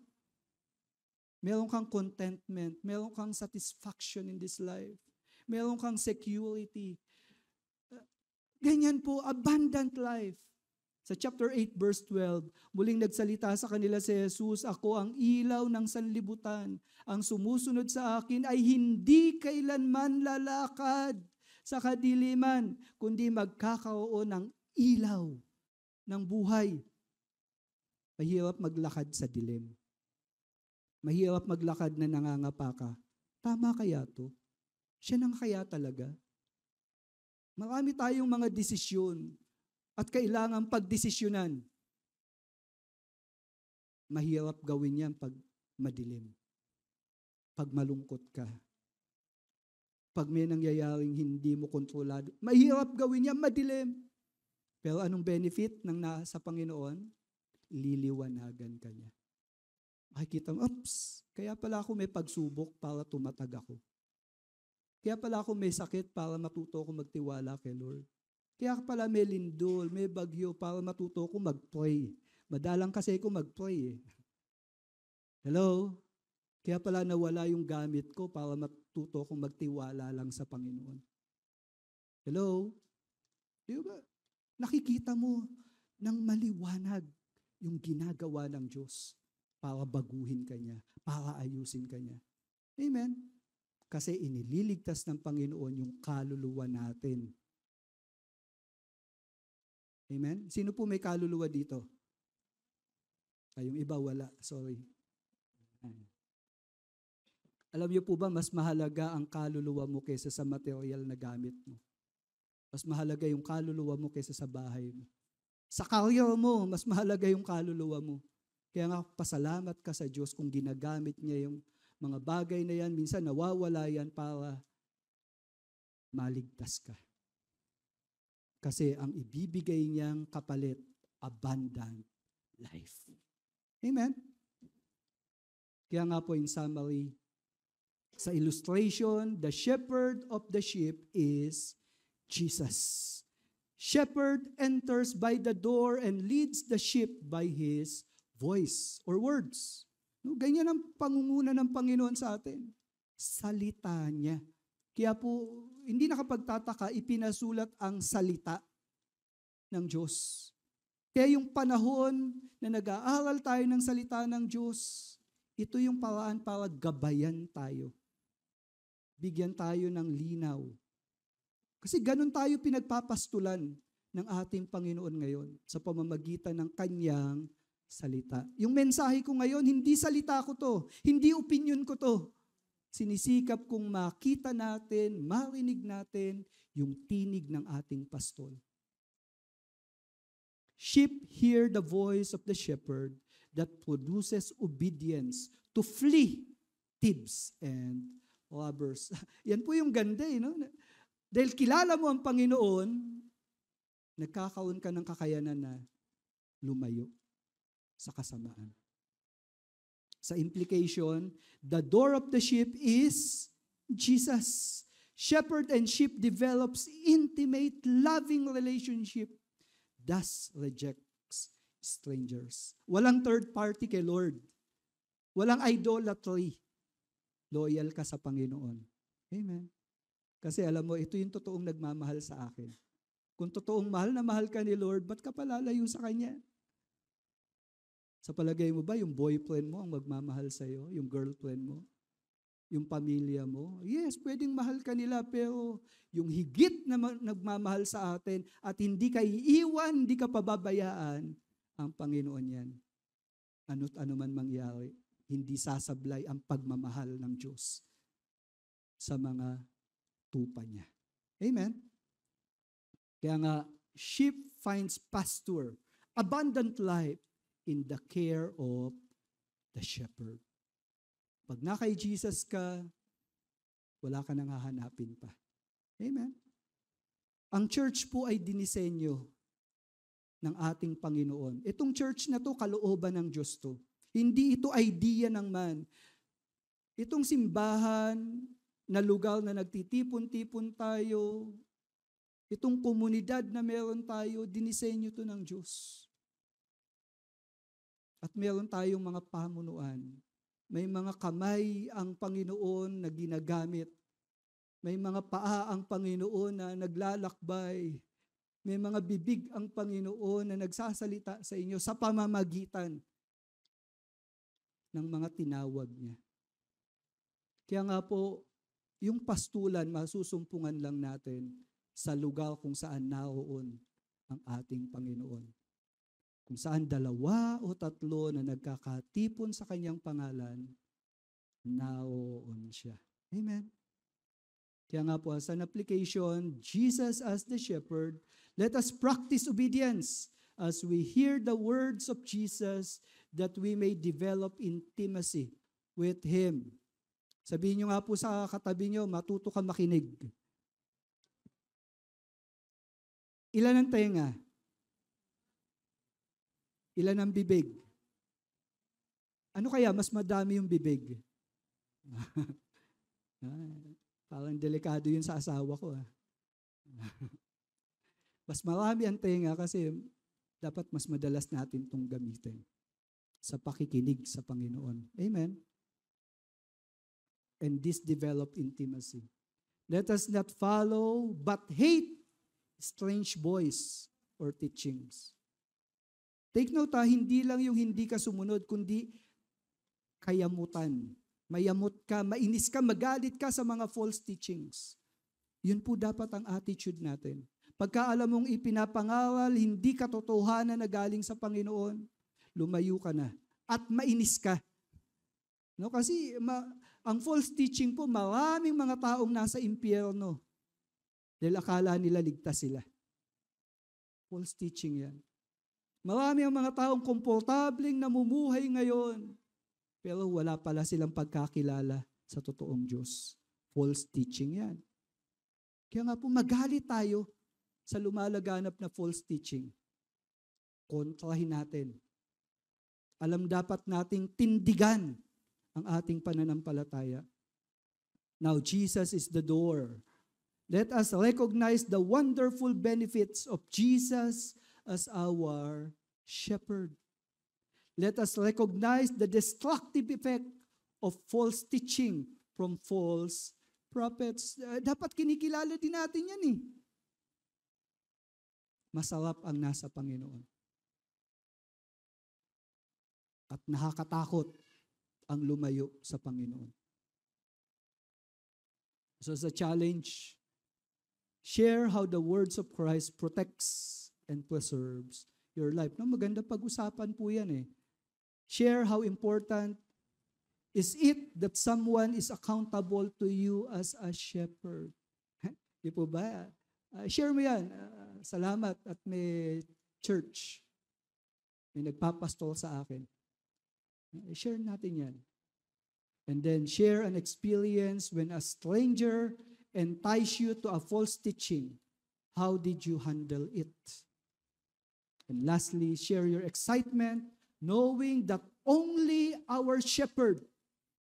Meron kang contentment, meron kang satisfaction in this life. Meron kang security. Ganyan po, abundant life. Sa chapter 8 verse 12, muling nagsalita sa kanila si Jesus, ako ang ilaw ng sanlibutan. Ang sumusunod sa akin ay hindi kailanman lalakad sa kadiliman, kundi magkakaroon ng ilaw ng buhay. Mahirap maglakad sa dilim. Mahirap maglakad na nangangapa ka. Tama kaya to? Siya nang kaya talaga? Marami tayong mga desisyon at kailangan pagdesisyonan. Mahirap gawin yan pag madilim. Pag malungkot ka. Pag may nangyayaring hindi mo kontrolado. Mahirap gawin yan madilim. Pero anong benefit ng nasa Panginoon? Liliwanagan ka niya. Makikita mo, oops, kaya pala ako may pagsubok para tumatag ako. Kaya pala ako may sakit para matuto ako magtiwala kay Lord. Kaya pala may lindol, may bagyo para matuto ako mag-pray. Madalang kasi ako mag-pray eh. Hello? Kaya pala nawala yung gamit ko para matuto akong magtiwala lang sa Panginoon. Hello? Di ba? Nakikita mo ng maliwanag yung ginagawa ng Diyos para baguhin ka niya, para ayusin ka niya. Amen? Kasi inililigtas ng Panginoon yung kaluluwa natin. Amen? Sino po may kaluluwa dito? Yung iba wala, sorry. Alam niyo po ba, mas mahalaga ang kaluluwa mo kaysa sa material na gamit mo. Mas mahalaga yung kaluluwa mo kaysa sa bahay mo. Sa career mo, mas mahalaga yung kaluluwa mo. Kaya nga, pasalamat ka sa Diyos kung ginagamit niya yung mga bagay na yan. Minsan nawawala yan para maligtas ka. Kasi ang ibibigay niyang kapalit, abundant life. Amen? Kaya nga po in summary, sa illustration, the shepherd of the sheep is Jesus. Shepherd enters by the door and leads the sheep by his voice or words. No, ganyan ang pangunguna ng Panginoon sa atin. Salita niya. Kaya po, hindi nakapagtataka, ipinasulat ang salita ng Diyos. Kaya yung panahon na nag-aaral tayo ng salita ng Diyos, ito yung paraan para gabayan tayo. Bigyan tayo ng linaw. Kasi ganun tayo pinagpapastulan ng ating Panginoon ngayon sa pamamagitan ng kanyang salita. Yung mensahe ko ngayon, hindi salita ko to, hindi opinion ko to. Sinisikap kong makita natin, marinig natin yung tinig ng ating pastol. Sheep hear the voice of the shepherd that produces obedience to flee thieves and robbers. Yan po yung ganda eh, no? Dahil kilala mo ang Panginoon, nagkakaroon ka ng kakayanan na lumayo sa kasamaan. Sa implication, the door of the sheep is Jesus. Shepherd and sheep develops intimate, loving relationship, thus rejects strangers. Walang third party kay Lord. Walang idolatry. Loyal ka sa Panginoon. Amen. Kasi alam mo, ito yung totoong nagmamahal sa akin. Kung totoong mahal na mahal ka ni Lord, ba't ka palalayo sa Kanya? Sa palagay mo ba, yung boyfriend mo ang magmamahal sa'yo? Yung girlfriend mo? Yung pamilya mo? Yes, pwedeng mahal ka nila, pero yung higit na nagmamahal sa atin at hindi ka iiwan, hindi ka pababayaan, ang Panginoon yan. Ano't ano man mangyari, hindi sasablay ang pagmamahal ng Diyos sa mga tupa niya. Amen? Kaya nga, sheep finds pasture, abundant life in the care of the shepherd. Pag na kay Jesus ka, wala ka nang hahanapin pa. Amen? Ang church po ay dinisenyo ng ating Panginoon. Itong church na to, kalooban ng Diyos to. Hindi ito idea ng man. Itong simbahan na lugar na nagtitipon-tipon tayo, itong komunidad na meron tayo, dinisenyo to ng Diyos. At meron tayong mga pamunuan. May mga kamay ang Panginoon na ginagamit. May mga paa ang Panginoon na naglalakbay. May mga bibig ang Panginoon na nagsasalita sa inyo sa pamamagitan ng mga tinawag niya. Kaya nga po, yung pastulan, masusumpungan lang natin sa lugar kung saan naroon ang ating Panginoon. Kung saan 2 o 3 na nagkakatipon sa kanyang pangalan, naroon siya. Amen. Kaya nga po, as an application, Jesus as the shepherd, let us practice obedience as we hear the words of Jesus that we may develop intimacy with Him. Sabihin nyo nga po sa katabi nyo, matuto ka makinig. Ilan ang tenga? Ilan ang bibig? Ano kaya mas madami yung bibig? Parang delikado yun sa asawa ko. Mas marami ang tenga kasi dapat mas madalas natin itong gamitin sa pakikinig sa Panginoon. Amen? And this develop intimacy. Let us not follow but hate strange voice or teachings. Take note hindi lang yung hindi ka sumunod, kundi kayamutan. Mayamot ka, mainis ka, magalit ka sa mga false teachings. Yun po dapat ang attitude natin. Pagka alam mong ipinapangaral, hindi katotohanan na galing sa Panginoon, lumayo ka na. At mainis ka. No, kasi ang false teaching po, maraming mga taong nasa impyerno. Dahil akala nila ligtas sila. False teaching yan. Marami ang mga taong komportabling namumuhay ngayon. Pero wala pala silang pagkakilala sa totoong Diyos. False teaching yan. Kaya nga po magalit tayo sa lumalaganap na false teaching. Kontrahin natin. Alam dapat nating tindigan ang ating pananampalataya. Now, Jesus is the door. Let us recognize the wonderful benefits of Jesus as our shepherd. Let us recognize the destructive effect of false teaching from false prophets. Dapat kinikilala din natin yan eh. Masarap ang nasa Panginoon. At nakakatakot ang lumayo sa Panginoon. So as a challenge, share how the words of Christ protects and preserves your life. No, maganda pag-usapan po yan eh. Share how important is it that someone is accountable to you as a shepherd. Di po ba? Share mo yan. Salamat at may church. May nagpapastol sa akin. Share natin yan. And then share an experience when a stranger entice you to a false teaching. How did you handle it? And lastly, share your excitement knowing that only our shepherd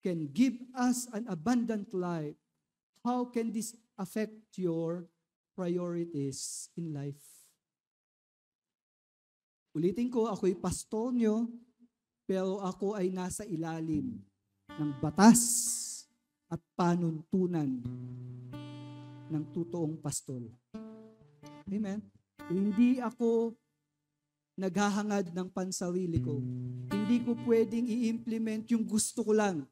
can give us an abundant life. How can this affect your priorities in life? Ulitin ko, ako'y pastor nyo, pero ako ay nasa ilalim ng batas at panuntunan ng totoong pastol. Amen? Hindi ako naghahangad ng pansarili ko. Hindi ko pwedeng i-implement yung gusto ko lang.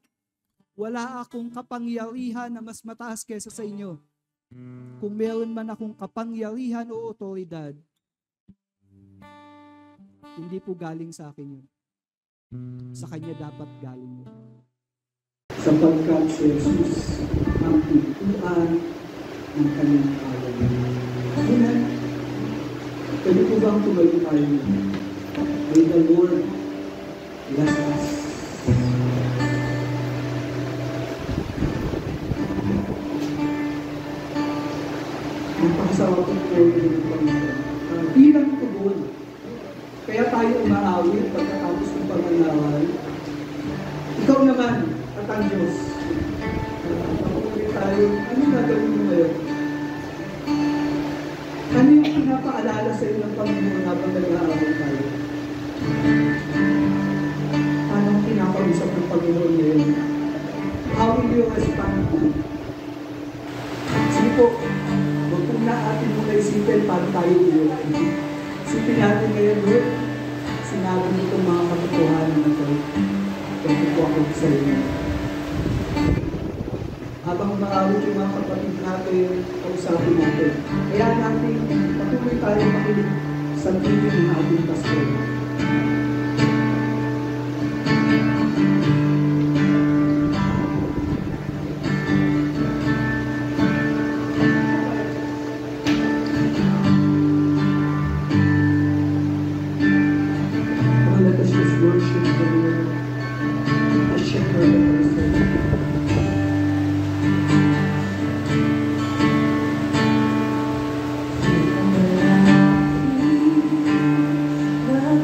Wala akong kapangyarihan na mas mataas kesa sa inyo. Kung meron man akong kapangyarihan o otoridad, hindi po galing sa akin yun. Sa Kanya dapat galing yun. Sapagkat si Jesus ang pintuan ng Kanyang kawan. Amen. Pwede po bang tumayo tayo? May the Lord bless us. Napakasarap po po yung Panginoon. Bilang tugon. Kaya tayo umaawit pagkatapos ng pangangawan. Ikaw naman at ang Diyos. Kapag tayo, ano gagawin mo ngayon? Ano yung pinapaalala sa iyo ng Panginoon habang nag-aawit tayo? Anong pinakausap ng Panginoon ngayon? How will you respond? Sige po, huwag kong naatin muna isipin paano tayo ulit. Isipin natin ngayon, Lord, sinabi mo itong mga katotohanan na ito. Ito po ako sa inyo. Habang umaawit yung mga kapatid natin, kausapin natin. Kaya natin, patuloy tayo makinig sa TV ng ating pastor. Let us just worship the Lord. A shepherd of our soul. Marami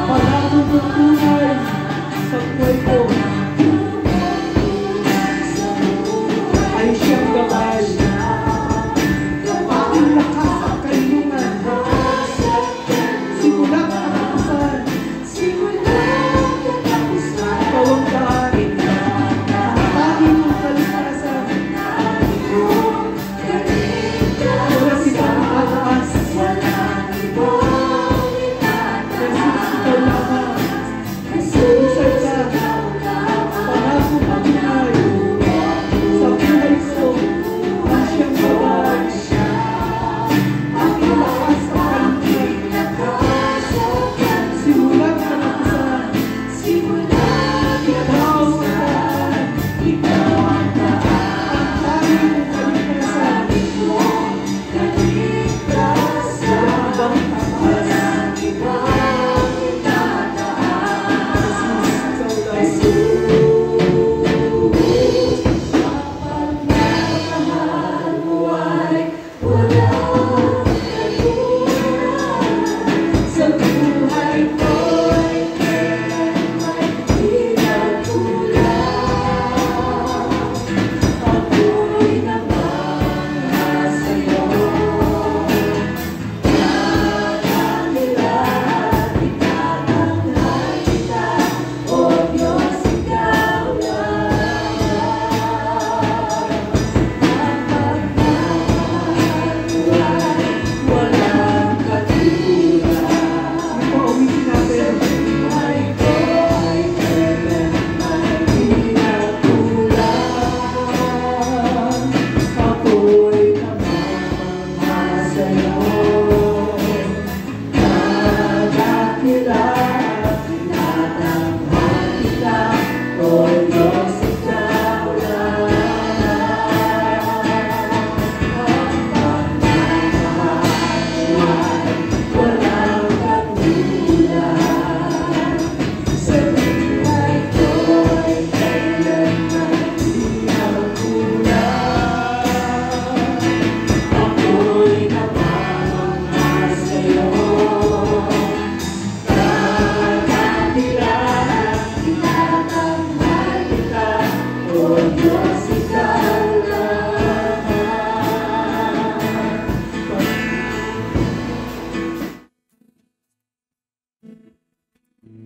Pangako ng buhay sa buhay ko ay siyang gabay. Aking lakas at kalinungan. Simula katapusan. Ikaw ang daan. Ang aking kaligtasan. Wala silang tataas. Jesus, ikaw lamang. Usay ka. Pangako ng buhay. Sa buhay ko, ang siyang gabay. Aking lakas at kalinungan. Simula katapusan. Ikaw ang daan. Ang aking kaligtasan. Wala bang tataas.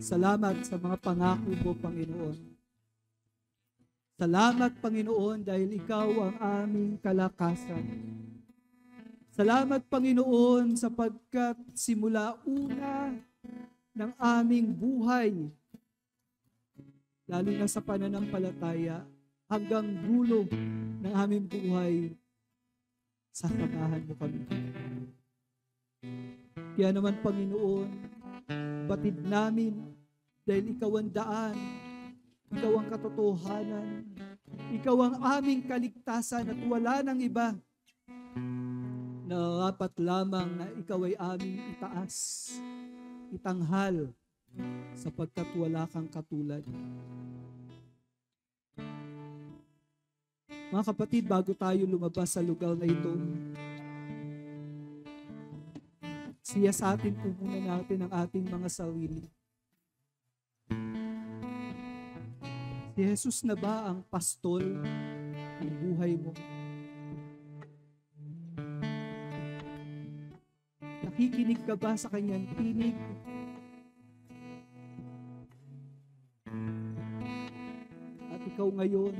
Salamat sa mga pangako mo, Panginoon. Salamat, Panginoon, dahil Ikaw ang aming kalakasan. Salamat, Panginoon, sapagkat simula una ng aming buhay, lalo na sa pananampalataya, hanggang dulo ng aming buhay, sasamahan mo kami. Kaya naman, Panginoon, batid namin dahil Ikaw ang daan, Ikaw ang katotohanan, Ikaw ang aming kaligtasan at wala nang iba. Narapat lamang na Ikaw ay aming itaas, itanghal, sapagkat wala kang katulad. Mga kapatid, bago tayo lumabas sa lugar na ito, siyasatin po muna natin ang ating mga sarili. Si Jesus na ba ang pastol ng buhay mo? Nakikinig ka ba sa kanyang tinig? At ikaw ngayon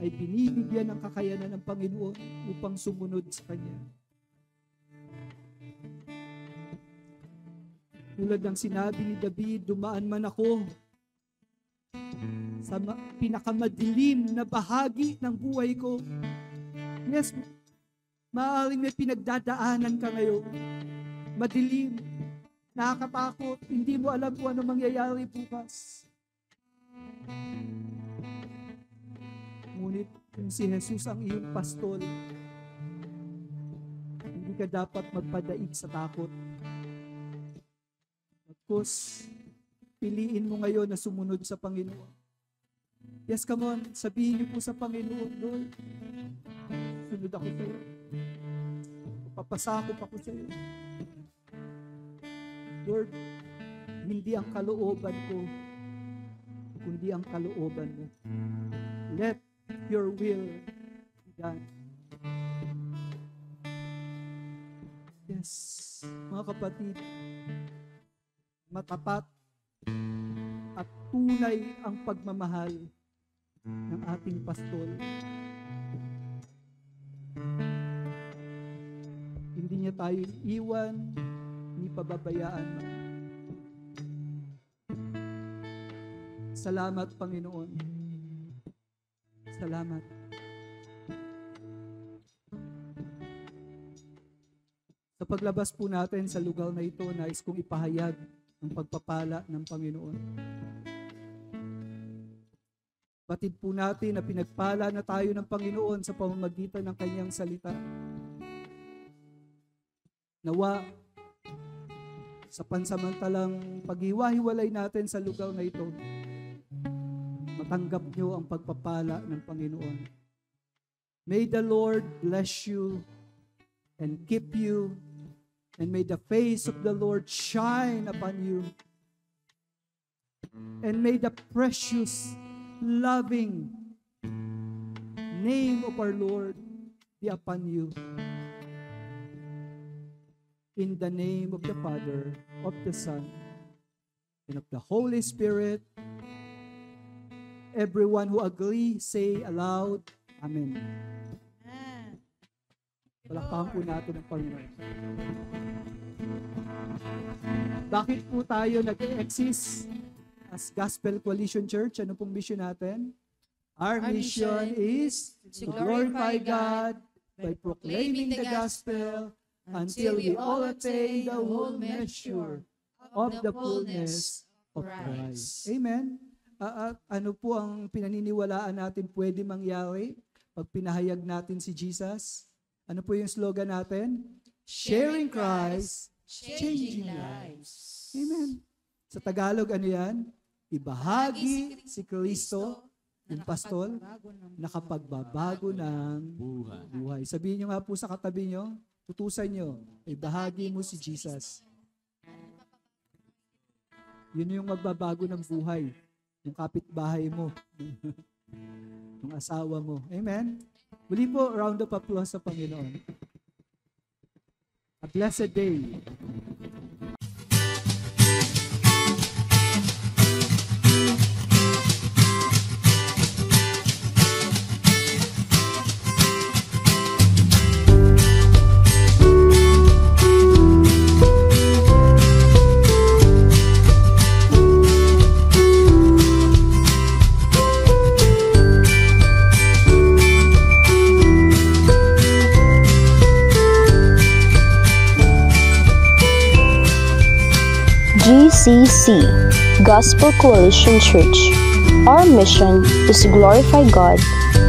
ay binibigyan ng kakayanan ng Panginoon upang sumunod sa Kanya. Tulad ng sinabi ni David, dumaan man ako sa pinakamadilim na bahagi ng buhay ko. Yes, maaaring may pinagdadaanan ka ngayon. Madilim, nakakatakot, hindi mo alam kung ano mangyayari bukas. Ngunit kung si Jesus ang iyong pastol, hindi ka dapat magpadaig sa takot. Tapos, piliin mo ngayon na sumunod sa Panginoon. Yes, come on. Sabihin niyo po sa Panginoon, Lord, sunod ako sa iyo. Papasakop ako sa iyo. Lord, hindi ang kalooban ko, kundi ang kalooban mo. Let your will be done. Yes, mga kapatid, matapat at tunay ang pagmamahal ng ating pastol. Hindi niya tayo iwan, ni pababayaan. Salamat, Panginoon. Salamat. Sa paglabas po natin sa lugar na ito, nais kong ipahayag ang pagpapala ng Panginoon. Batid po natin na pinagpala na tayo ng Panginoon sa pamamagitan ng Kanyang salita. Nawa, sa pansamantalang paghiwa-hiwalay natin sa lugar na ito, matanggap nyo ang pagpapala ng Panginoon. May the Lord bless you and keep you, and may the face of the Lord shine upon you, and may the precious, loving name of our Lord be upon you. In the name of the Father, of the Son, and of the Holy Spirit, everyone who agree, say aloud, Amen. Palakpakan po natin ang Panginoon. Bakit po tayo nag-exist as Gospel Coalition Church? Ano pong mission natin? Our mission is to glorify God by proclaiming the gospel until we all attain the whole measure of the fullness of Christ. Amen. Ano po ang pinaniniwalaan natin pwede mangyari pag pinahayag natin si Jesus? Ano po yung slogan natin? Sharing Christ, changing lives. Amen. Sa Tagalog, ano yan? Ibahagi si Kristo, yung pastol, nakapagbabago ng buhay. Sabihin nyo nga po sa katabi nyo, tutusan nyo, ibahagi mo si Jesus. Yun yung magbabago ng buhay. Yung kapitbahay mo. Yung asawa mo. Amen? Muli po, round of applause sa Panginoon. A blessed day. GCC, Gospel Coalition Church. Our mission is to glorify God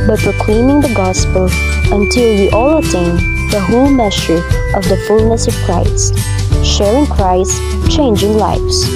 by proclaiming the gospel until we all attain the whole measure of the fullness of Christ. Sharing Christ, changing lives.